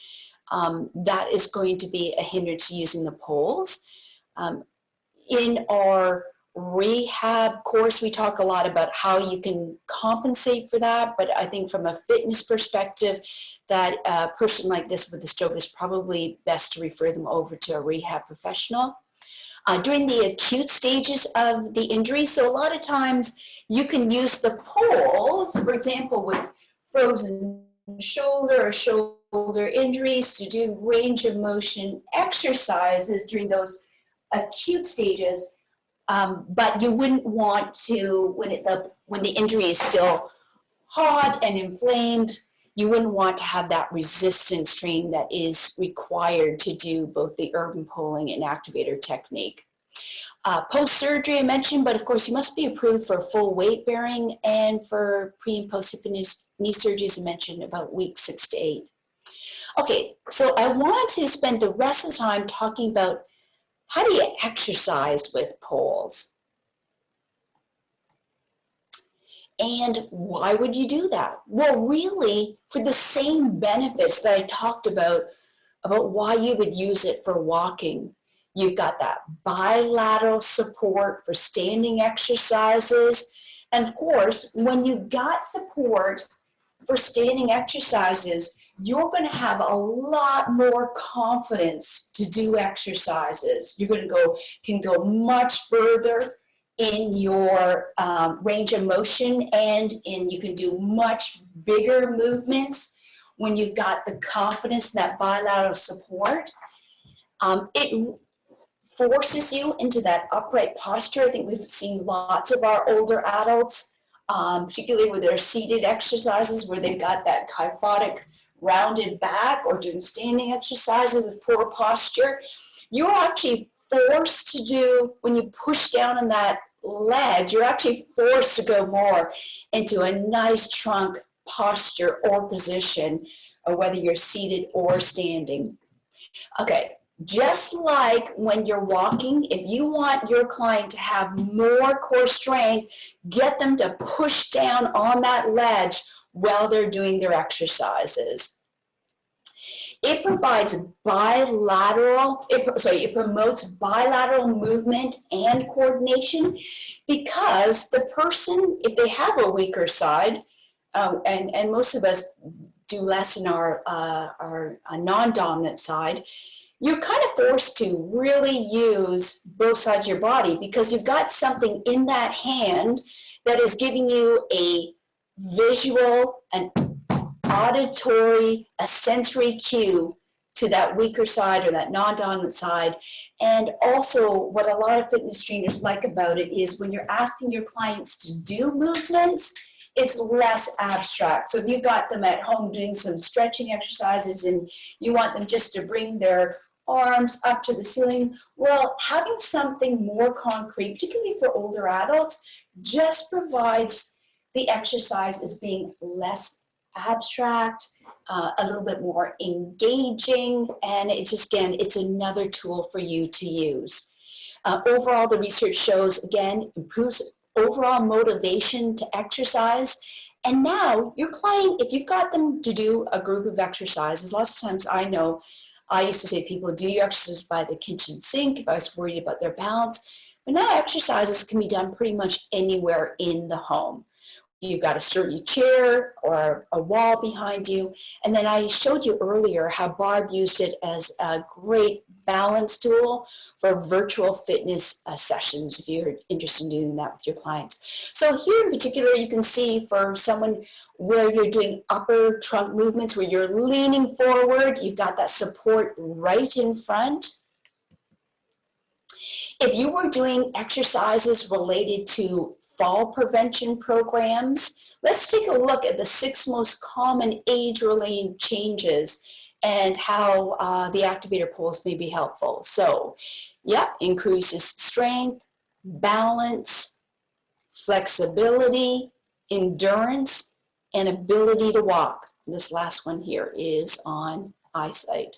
that is going to be a hindrance to using the poles. In our rehab course, we talk a lot about how you can compensate for that, but I think from a fitness perspective, that a person like this with a stroke is probably best to refer them over to a rehab professional. During the acute stages of the injury, so a lot of times you can use the poles, for example, with frozen shoulder or shoulder injuries to do range of motion exercises during those acute stages, but you wouldn't want to, when the injury is still hot and inflamed, you wouldn't want to have that resistance training that is required to do both the urban pulling and activator technique. Post-surgery I mentioned, but of course you must be approved for full weight bearing and for pre and post hip and knee surgeries I mentioned about week 6 to 8. Okay, so I want to spend the rest of the time talking about how do you exercise with poles? And why would you do that? Well, really, for the same benefits that I talked about why you would use it for walking. You've got that bilateral support for standing exercises. And of course, when you've got support for standing exercises, you're going to have a lot more confidence to do exercises. You're going to can go much further in your range of motion, and you can do much bigger movements when you've got the confidence in that bilateral support. It forces you into that upright posture. I think we've seen lots of our older adults, particularly with their seated exercises where they've got that kyphotic rounded back or doing standing exercises with poor posture. You're actually forced to do, when you push down on that ledge, you're actually forced to go more into a nice trunk posture or position, or whether you're seated or standing. Okay, just like when you're walking, if you want your client to have more core strength, get them to push down on that ledge while they're doing their exercises. It provides it promotes bilateral movement and coordination, because the person, if they have a weaker side, and most of us do less in our non-dominant side, you're kind of forced to really use both sides of your body because you've got something in that hand that is giving you a visual, an auditory, a sensory cue to that weaker side or that non-dominant side. And also what a lot of fitness trainers like about it is when you're asking your clients to do movements, it's less abstract. So if you got them at home doing some stretching exercises and you want them just to bring their arms up to the ceiling, well, having something more concrete, particularly for older adults, just provides the exercise as being less abstract, a little bit more engaging, and it's just, again, it's another tool for you to use. Overall, the research shows, again, improves overall motivation to exercise. And now your client, if you've got them to do a group of exercises, lots of times I know I used to say to people, do your exercises by the kitchen sink if I was worried about their balance. But now exercises can be done pretty much anywhere in the home. You've got a sturdy chair or a wall behind you. And then I showed you earlier how Barb used it as a great balance tool for virtual fitness sessions, if you're interested in doing that with your clients. So here in particular, you can see for someone where you're doing upper trunk movements, where you're leaning forward, you've got that support right in front. If you were doing exercises related to fall prevention programs, let's take a look at the 6 most common age-related changes and how the activator poles may be helpful. So, yep, increases strength, balance, flexibility, endurance, and ability to walk. This last one here is on eyesight.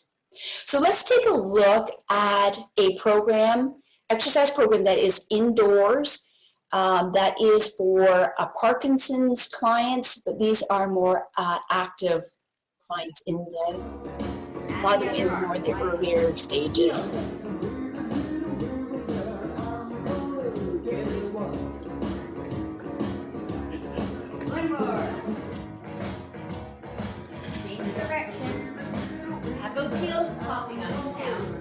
So let's take a look at a program, exercise program that is indoors, that is for Parkinson's clients, but these are more active clients in the, a lot of in more the earlier stages. One more. Change direction. Have those heels popping up and down.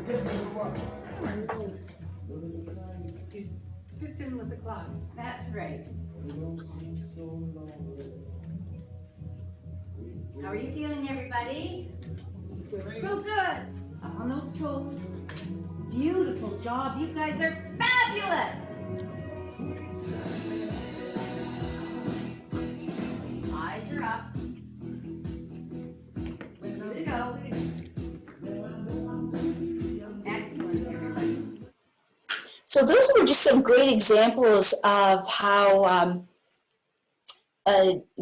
Fits in with the class. That's right. How are you feeling, everybody? So good. Up on those toes. Beautiful job. You guys are fabulous. Eyes are up. Two to go. Excellent, everybody. So those were just some great examples of how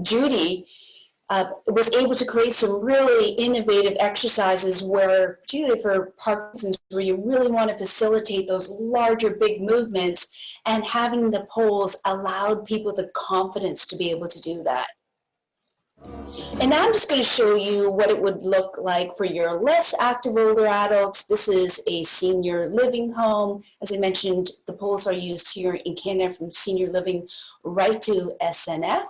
Judy was able to create some really innovative exercises where, particularly for Parkinson's, where you really want to facilitate those larger, big movements, and having the poles allowed people the confidence to be able to do that. And now I'm just going to show you what it would look like for your less active older adults. This is a senior living home. As I mentioned, the poles are used here in Canada from senior living right to SNF.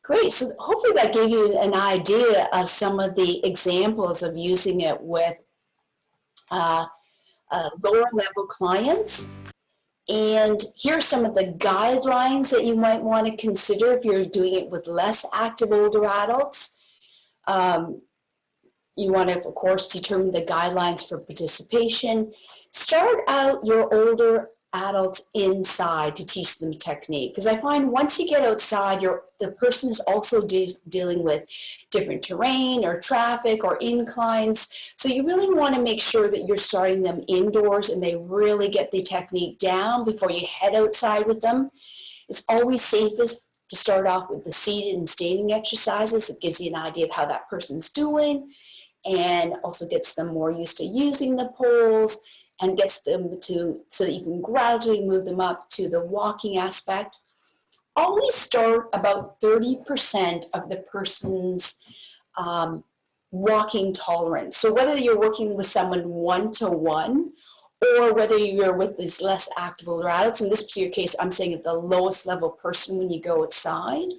Great. So hopefully that gave you an idea of some of the examples of using it with lower level clients. And here are some of the guidelines that you might want to consider if you're doing it with less active older adults. You want to, of course, determine the guidelines for participation. Start out your older adults inside to teach them technique, because I find once you get outside, the person is also dealing with different terrain or traffic or inclines. So you really want to make sure that you're starting them indoors and they really get the technique down before you head outside with them. It's always safest to start off with the seated and standing exercises. It gives you an idea of how that person's doing and also gets them more used to using the poles and gets them to, so that you can gradually move them up to the walking aspect. Always start about 30% of the person's walking tolerance. So whether you're working with someone one-to-one or whether you're with these less active older adults, in this particular case, I'm saying at the lowest level person when you go outside.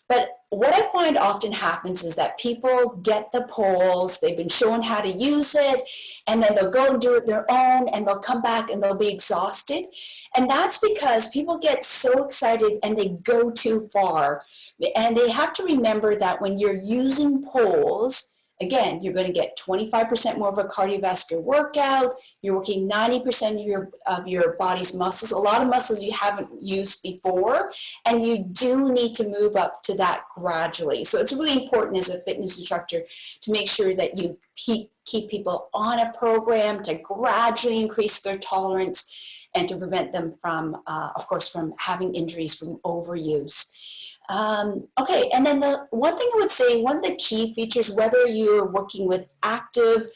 But what I find often happens is that people get the poles, they've been shown how to use it, and then they'll go and do it their own, and they'll come back and they'll be exhausted. And that's because people get so excited and they go too far. And they have to remember that when you're using poles, again, you're going to get 25% more of a cardiovascular workout. You're working 90% of your body's muscles, a lot of muscles you haven't used before, and you do need to move up to that gradually. So it's really important as a fitness instructor to make sure that you keep people on a program to gradually increase their tolerance and to prevent them from, of course, from having injuries from overuse. Okay, and then the one thing I would say, one of the key features, whether you're working with active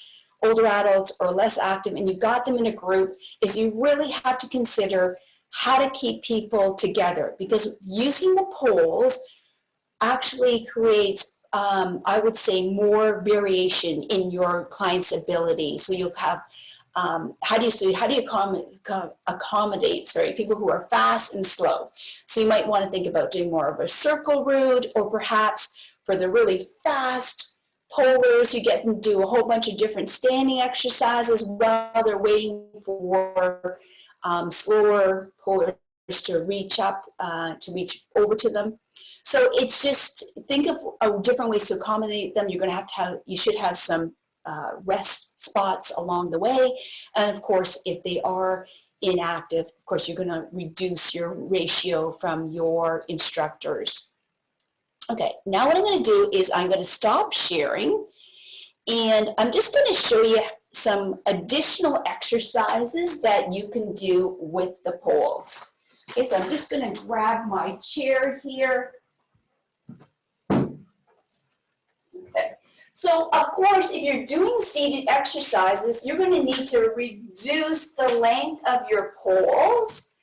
older adults or less active and you've got them in a group, is you really have to consider how to keep people together, because using the poles actually creates, I would say, more variation in your client's ability. So you'll have how do you accommodate people who are fast and slow? So you might want to think about doing more of a circle route, or perhaps for the really fast polers, you get them to do a whole bunch of different standing exercises while they're waiting for slower polers to reach up, to reach over to them. So it's just, think of different ways to accommodate them. You're going to have, you should have some rest spots along the way. And of course, if they are inactive, of course, you're going to reduce your ratio from your instructors. Okay, now what I'm going to do is I'm going to stop sharing, and I'm just going to show you some additional exercises that you can do with the poles. Okay, so I'm just going to grab my chair here. Okay. So, of course, if you're doing seated exercises, you're going to need to reduce the length of your poles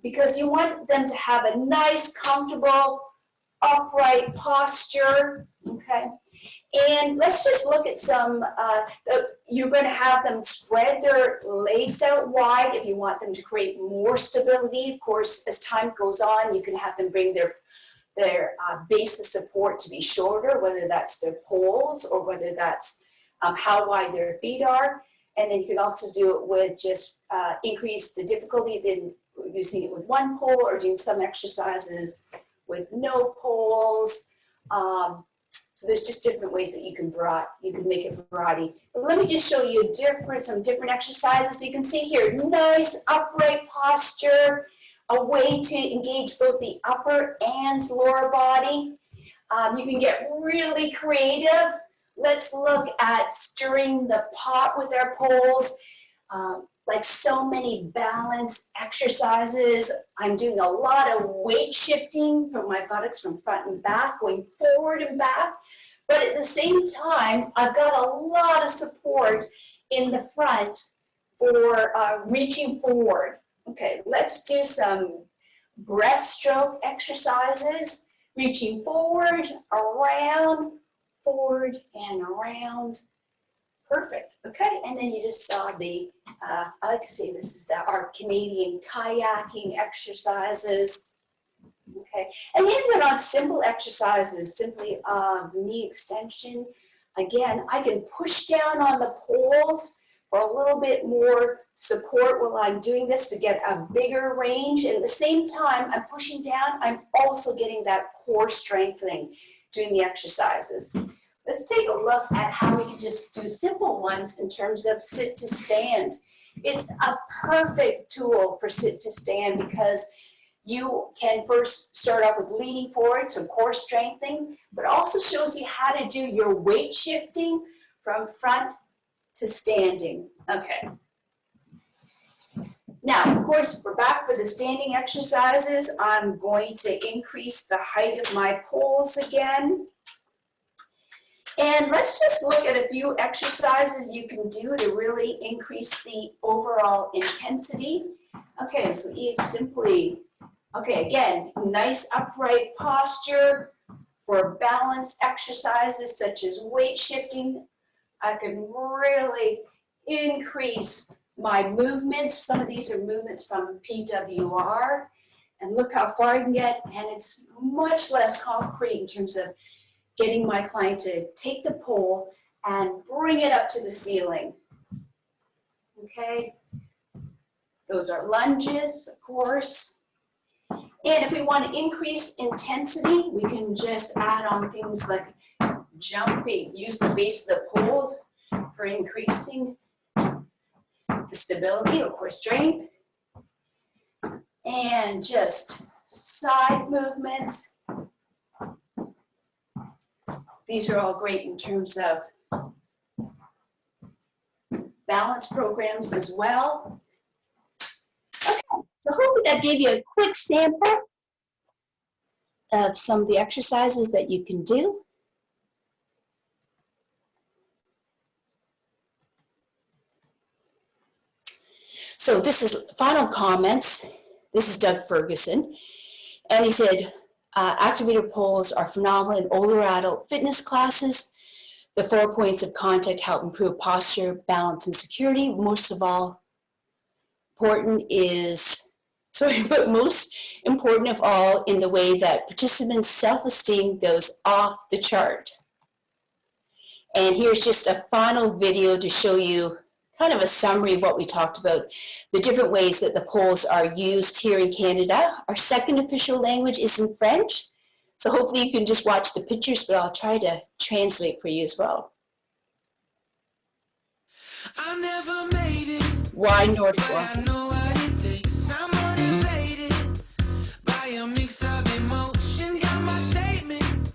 because you want them to have a nice, comfortable, upright posture, okay? And let's just look at some, you're going to have them spread their legs out wide if you want them to create more stability. Of course, as time goes on, you can have them bring their base of support to be shorter, whether that's their poles or whether that's how wide their feet are. And then you can also do it with just increase the difficulty in using it with one pole or doing some exercises with no poles. So there's just different ways that you can make it variety. But let me just show you some different exercises. So you can see here, nice upright posture, a way to engage both the upper and lower body. You can get really creative. Let's look at stirring the pot with our poles. Like so many balance exercises, I'm doing a lot of weight shifting from my buttocks from front and back, going forward and back. But at the same time, I've got a lot of support in the front for reaching forward. Okay, let's do some breaststroke exercises, reaching forward, around, forward, and around. Perfect, okay, and then you just saw the, I like to say this is our Canadian kayaking exercises. Okay, and then we're on simple exercises, simply knee extension. Again, I can push down on the poles for a little bit more support while I'm doing this to get a bigger range. And at the same time, I'm pushing down, I'm also getting that core strengthening doing the exercises. Let's take a look at how we can just do simple ones in terms of sit to stand. It's a perfect tool for sit to stand because you can first start off with leaning forward, so core strengthening, but also shows you how to do your weight shifting from front to standing. Okay. Now, of course, we're back for the standing exercises. I'm going to increase the height of my poles again. And let's just look at a few exercises you can do to really increase the overall intensity. Okay, so simply, okay, again, nice upright posture for balance exercises such as weight shifting. I can really increase my movements. Some of these are movements from PWR. And look how far I can get. And it's much less concrete in terms of getting my client to take the pole and bring it up to the ceiling. Okay? Those are lunges, of course. And if we want to increase intensity, we can just add on things like jumping. Use the base of the poles for increasing the stability, of course, strength. And just side movements. These are all great in terms of balance programs as well. Okay, so hopefully that gave you a quick sample of some of the exercises that you can do. So this is final comments. This is Doug Ferguson. And he said, activator poles are phenomenal in older adult fitness classes. The 4 points of contact help improve posture, balance, and security. Most important of all in the way that participants' self-esteem goes off the chart. And here's just a final video to show you kind of a summary of what we talked about, the different ways that the poles are used here in Canada. Our second official language is in French, so hopefully you can just watch the pictures, but I'll try to translate for you as well. I never made it. Why Northwell? I know what it takes. I'm motivated by a mix of emotion. Got my statement,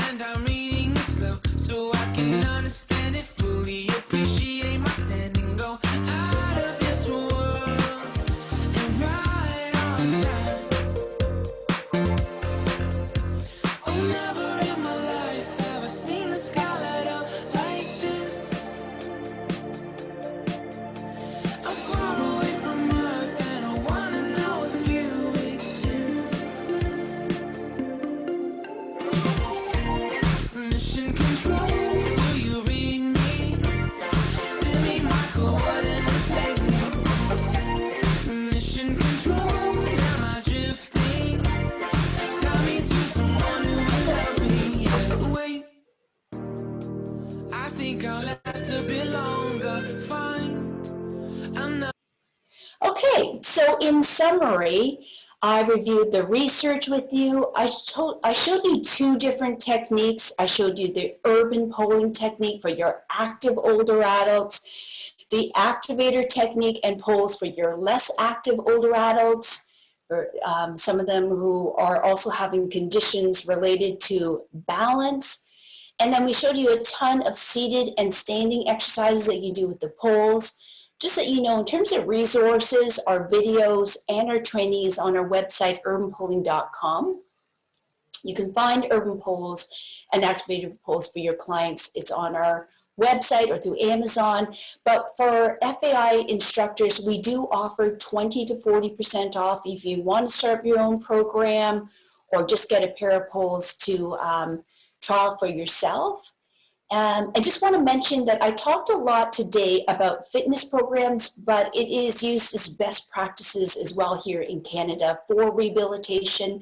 and I'm reading it slow so I can understand it fully. Appreciate my standing, go out of this world and right on time. Oh, never in my life have I seen the sky light up like this. I'm far away from Earth and I wanna know if you exist. Mission control, do you read me? Send me my coordinates lately. Mission control, am I drifting? Tell me to someone who will love me. Yeah, wait, I think I'll last a bit longer. Fine. Okay, so in summary, I reviewed the research with you. I showed you two different techniques. I showed you the urban polling technique for your active older adults, the activator technique and polls for your less active older adults, for some of them who are also having conditions related to balance. And then we showed you a ton of seated and standing exercises that you do with the polls. Just so you know, in terms of resources, our videos and our training is on our website, urbanpolling.com. You can find urban polls and activated polls for your clients. It's on our website or through Amazon. But for FAI instructors, we do offer 20 to 40% off if you want to start your own program or just get a pair of polls to trial for yourself. I just want to mention that I talked a lot today about fitness programs, but it is used as best practices as well here in Canada for rehabilitation.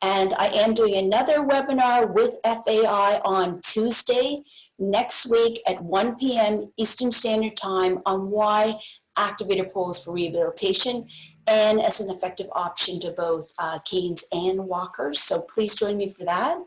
And I am doing another webinar with FAI on Tuesday next week at 1 p.m. Eastern Standard Time on why activator poles for rehabilitation and as an effective option to both canes and walkers. So please join me for that.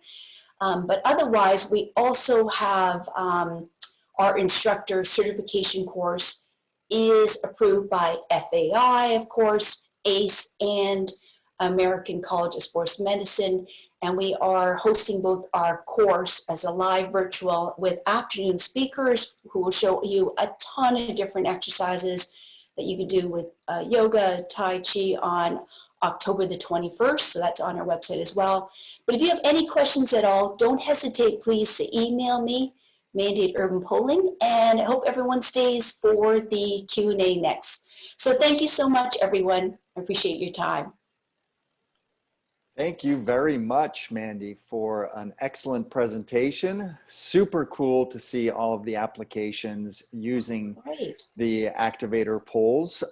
But otherwise, we also have our instructor certification course is approved by FAI, of course, ACE, and American College of Sports Medicine. And we are hosting both our course as a live virtual with afternoon speakers who will show you a ton of different exercises that you can do with yoga, Tai Chi on October the 21st. So that's on our website as well. But if you have any questions at all, don't hesitate, please, to email me, Mandy at Urban Polling, and I hope everyone stays for the Q&A next. So thank you so much, everyone. I appreciate your time. Thank you very much, Mandy, for an excellent presentation. Super cool to see all of the applications using the activator poles.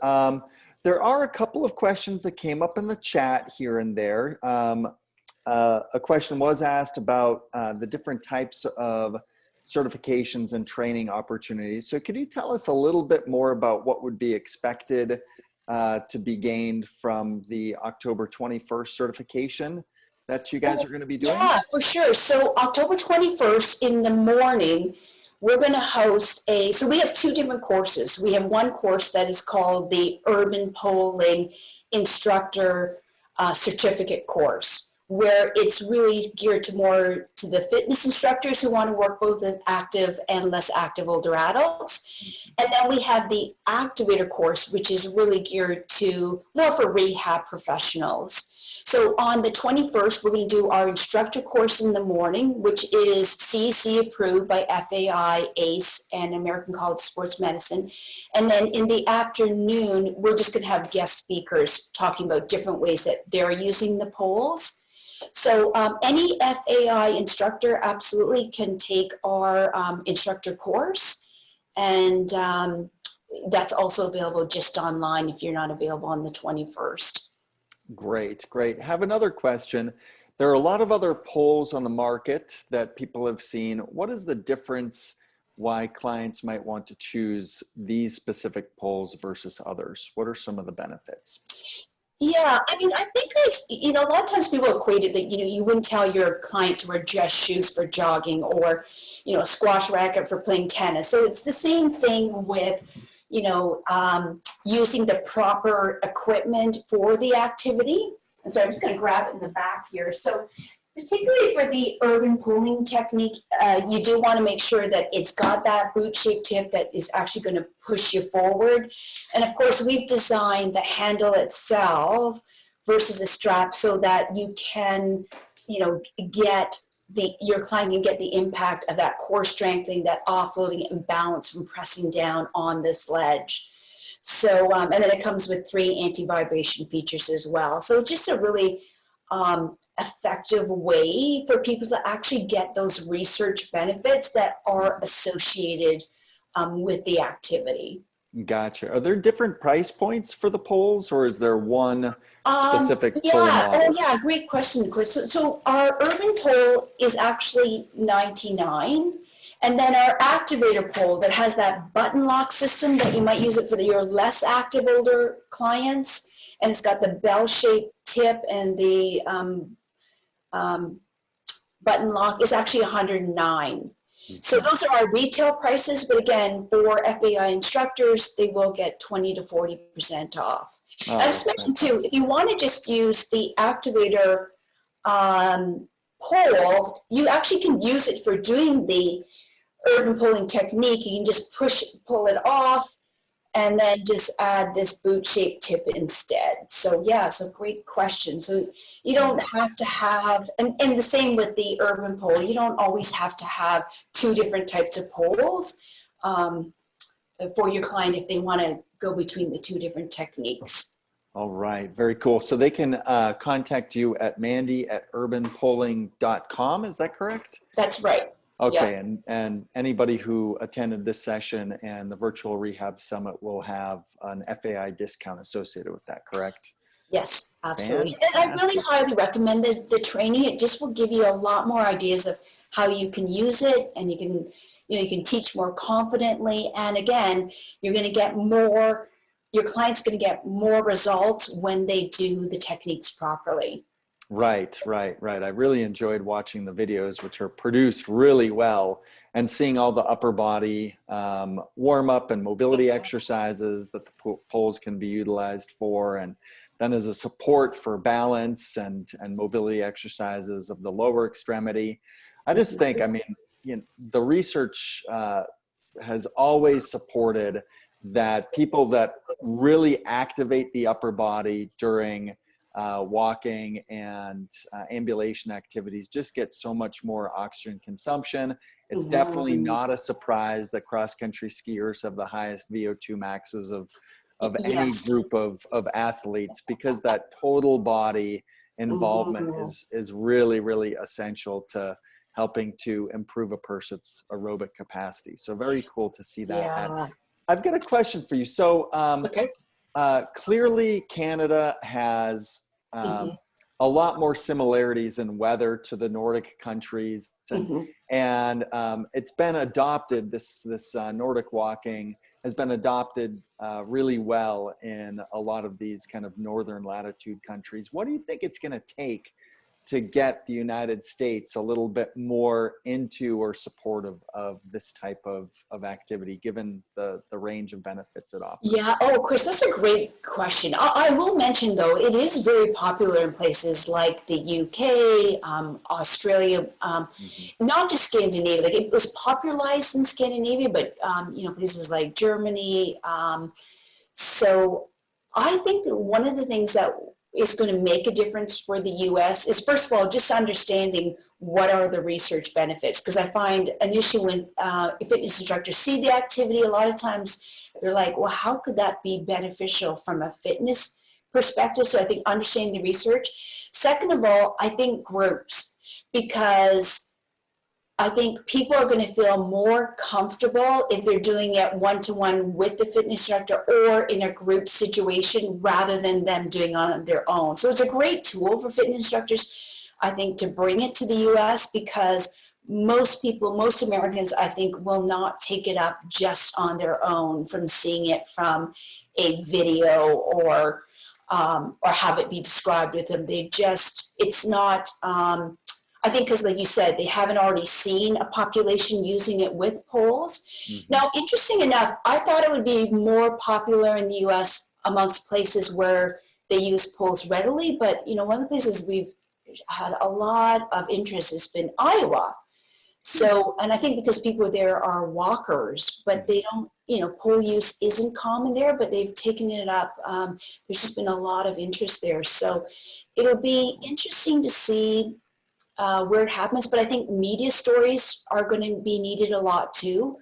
There are a couple of questions that came up in the chat here and there. A question was asked about the different types of certifications and training opportunities. So could you tell us a little bit more about what would be expected to be gained from the October 21st certification that you guys are going to be doing? Yeah, for sure. So October 21st in the morning, we're going to host so we have two different courses. We have one course that is called the Urban Polling Instructor Certificate course, where it's really geared more to the fitness instructors who want to work both with active and less active older adults. And then we have the activator course, which is really geared to more for rehab professionals. So on the 21st, we're going to do our instructor course in the morning, which is CEC approved by FAI, ACE, and American College of Sports Medicine. And then in the afternoon, we're just going to have guest speakers talking about different ways that they're using the poles. So any FAI instructor absolutely can take our instructor course. And that's also available just online if you're not available on the 21st. Great, great. Have another question. There are a lot of other poles on the market that people have seen. What is the difference why clients might want to choose these specific poles versus others? What are some of the benefits? Yeah, I mean, I think, a lot of times people equate it that, you wouldn't tell your client to wear dress shoes for jogging or, a squash racket for playing tennis. So it's the same thing with, using the proper equipment for the activity. And so I'm just going to grab it in the back here. So particularly for the urban pulling technique, you do want to make sure that it's got that boot-shaped tip that is actually going to push you forward. And of course, we've designed the handle itself versus a strap so that you can, your client can get the impact of that core strengthening, that offloading and balance from pressing down on this ledge. So, and then it comes with 3 anti-vibration features as well. So just a really effective way for people to actually get those research benefits that are associated with the activity. Gotcha. Are there different price points for the poles, or is there one specific pole model? Oh yeah, great question, Chris. So our urban pole is actually $99, and then our activator pole that has that button lock system that you might use it for your less active older clients, and it's got the bell-shaped tip and the button lock is actually $109. So those are our retail prices, but again, for FAI instructors, they will get 20 to 40% off. I just mentioned too, if you want to just use the activator pole, you actually can use it for doing the urban pulling technique. You can just pull it off, and then just add this boot-shaped tip instead. So yeah, so great question. So you don't have to have, and the same with the urban pole, you don't always have to have 2 different types of poles for your client if they want to go between the 2 different techniques. All right, very cool. So they can contact you at Mandy@urbanpolling.com, is that correct? That's right. Okay, Yeah. and anybody who attended this session and the virtual rehab summit will have an FAI discount associated with that, correct? Yes, absolutely. And I really highly recommend the training. It just will give you a lot more ideas of how you can use it, and you can, you can teach more confidently. And again, you're going to get more, your client's going to get more results when they do the techniques properly. Right. I really enjoyed watching the videos, which are produced really well, and seeing all the upper body warm up and mobility exercises that the poles can be utilized for, and then as a support for balance and mobility exercises of the lower extremity. I just think, I mean, the research has always supported that people that really activate the upper body during walking and ambulation activities just get so much more oxygen consumption. It's definitely not a surprise that cross-country skiers have the highest VO2 maxes of any group of athletes, because that total body involvement is really, really essential to helping to improve a person's aerobic capacity. So very cool to see that. Yeah. I've got a question for you. So Okay. clearly Canada has a lot more similarities in weather to the Nordic countries, and it's been adopted. This Nordic walking has been adopted really well in a lot of these kind of northern latitude countries. What do you think it's going to take to get the United States a little bit more into or supportive of this type of activity, given the range of benefits it offers? Yeah. Oh, Chris, that's a great question. I will mention, though, it is very popular in places like the UK, Australia, not just Scandinavia. Like, it was popularized in Scandinavia, but, places like Germany. So I think that one of the things that is going to make a difference for the US is, first of all, just understanding what are the research benefits. Because I find an issue when fitness instructors see the activity, a lot of times they're like, well, how could that be beneficial from a fitness perspective? So I think understanding the research. Second of all, I think groups, because I think people are going to feel more comfortable if they're doing it one-to-one with the fitness instructor or in a group situation rather than them doing it on their own. So it's a great tool for fitness instructors, I think, to bring it to the US, because most people, most Americans, I think, will not take it up just on their own from seeing it from a video or have it be described with them. They just, it's not, I think, because like you said, they haven't already seen a population using it with poles. Now, interesting enough, I thought it would be more popular in the US amongst places where they use poles readily, but one of the places we've had a lot of interest has been Iowa. So, and I think because people there are walkers, but they don't, pole use isn't common there, but they've taken it up. There's just been a lot of interest there. So it'll be interesting to see where it happens, but I think media stories are going to be needed a lot too.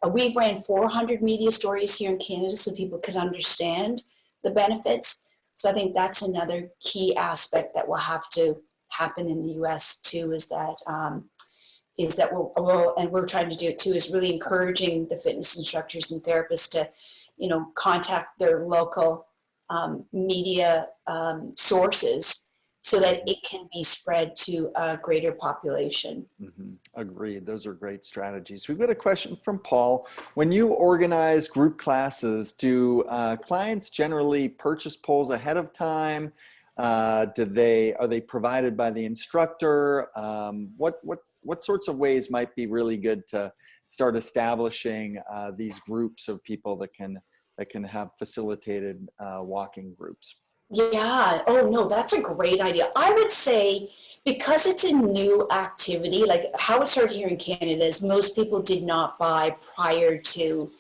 We've ran 400 media stories here in Canada so people could understand the benefits. So I think that's another key aspect that will have to happen in the US too, is that and we're trying to do it too, is really encouraging the fitness instructors and therapists to, contact their local media sources so that it can be spread to a greater population. Agreed. Those are great strategies. We've got a question from Paul. When you organize group classes, do clients generally purchase poles ahead of time? Are they provided by the instructor? What sorts of ways might be really good to start establishing these groups of people that can have facilitated walking groups? Yeah. Oh, no, that's a great idea. I would say, because it's a new activity, like how it started here in Canada is most people did not buy prior to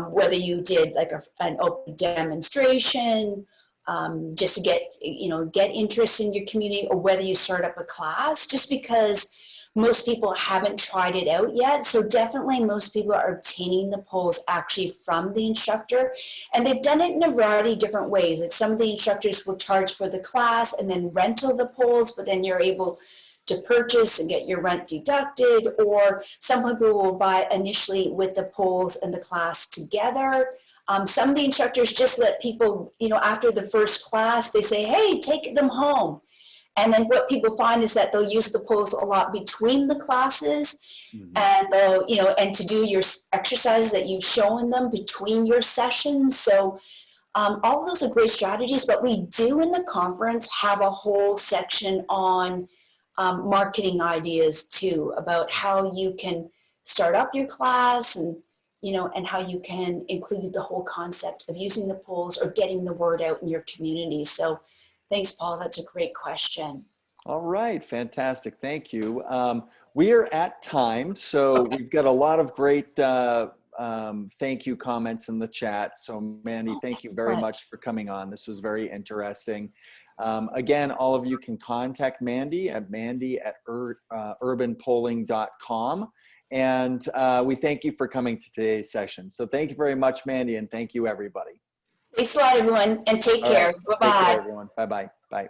whether you did like an open demonstration just to get interest in your community, or whether you start up a class, just because most people haven't tried it out yet. So definitely most people are obtaining the poles actually from the instructor, and they've done it in a variety of different ways. Like some of the instructors will charge for the class and then rental the poles, but then you're able to purchase and get your rent deducted, or some people will buy initially with the poles and the class together. Some of the instructors just let people, after the first class, they say, hey, take them home. And then what people find is that they'll use the poles a lot between the classes, and they'll, and to do your exercises that you've shown them between your sessions. So all of those are great strategies, but we do in the conference have a whole section on marketing ideas too, about how you can start up your class, and and how you can include the whole concept of using the poles or getting the word out in your community. So thanks, Paul. That's a great question. All right, fantastic. Thank you. We are at time, so we've got a lot of great thank you comments in the chat. So Mandy, thank you very much for coming on. This was very interesting. Again, all of you can contact Mandy at urbanpolling.com. And we thank you for coming to today's session. So thank you very much, Mandy, and thank you, everybody. Thanks a lot, everyone, and take care. Right. Bye-bye. Take care, everyone. Bye-bye. Bye.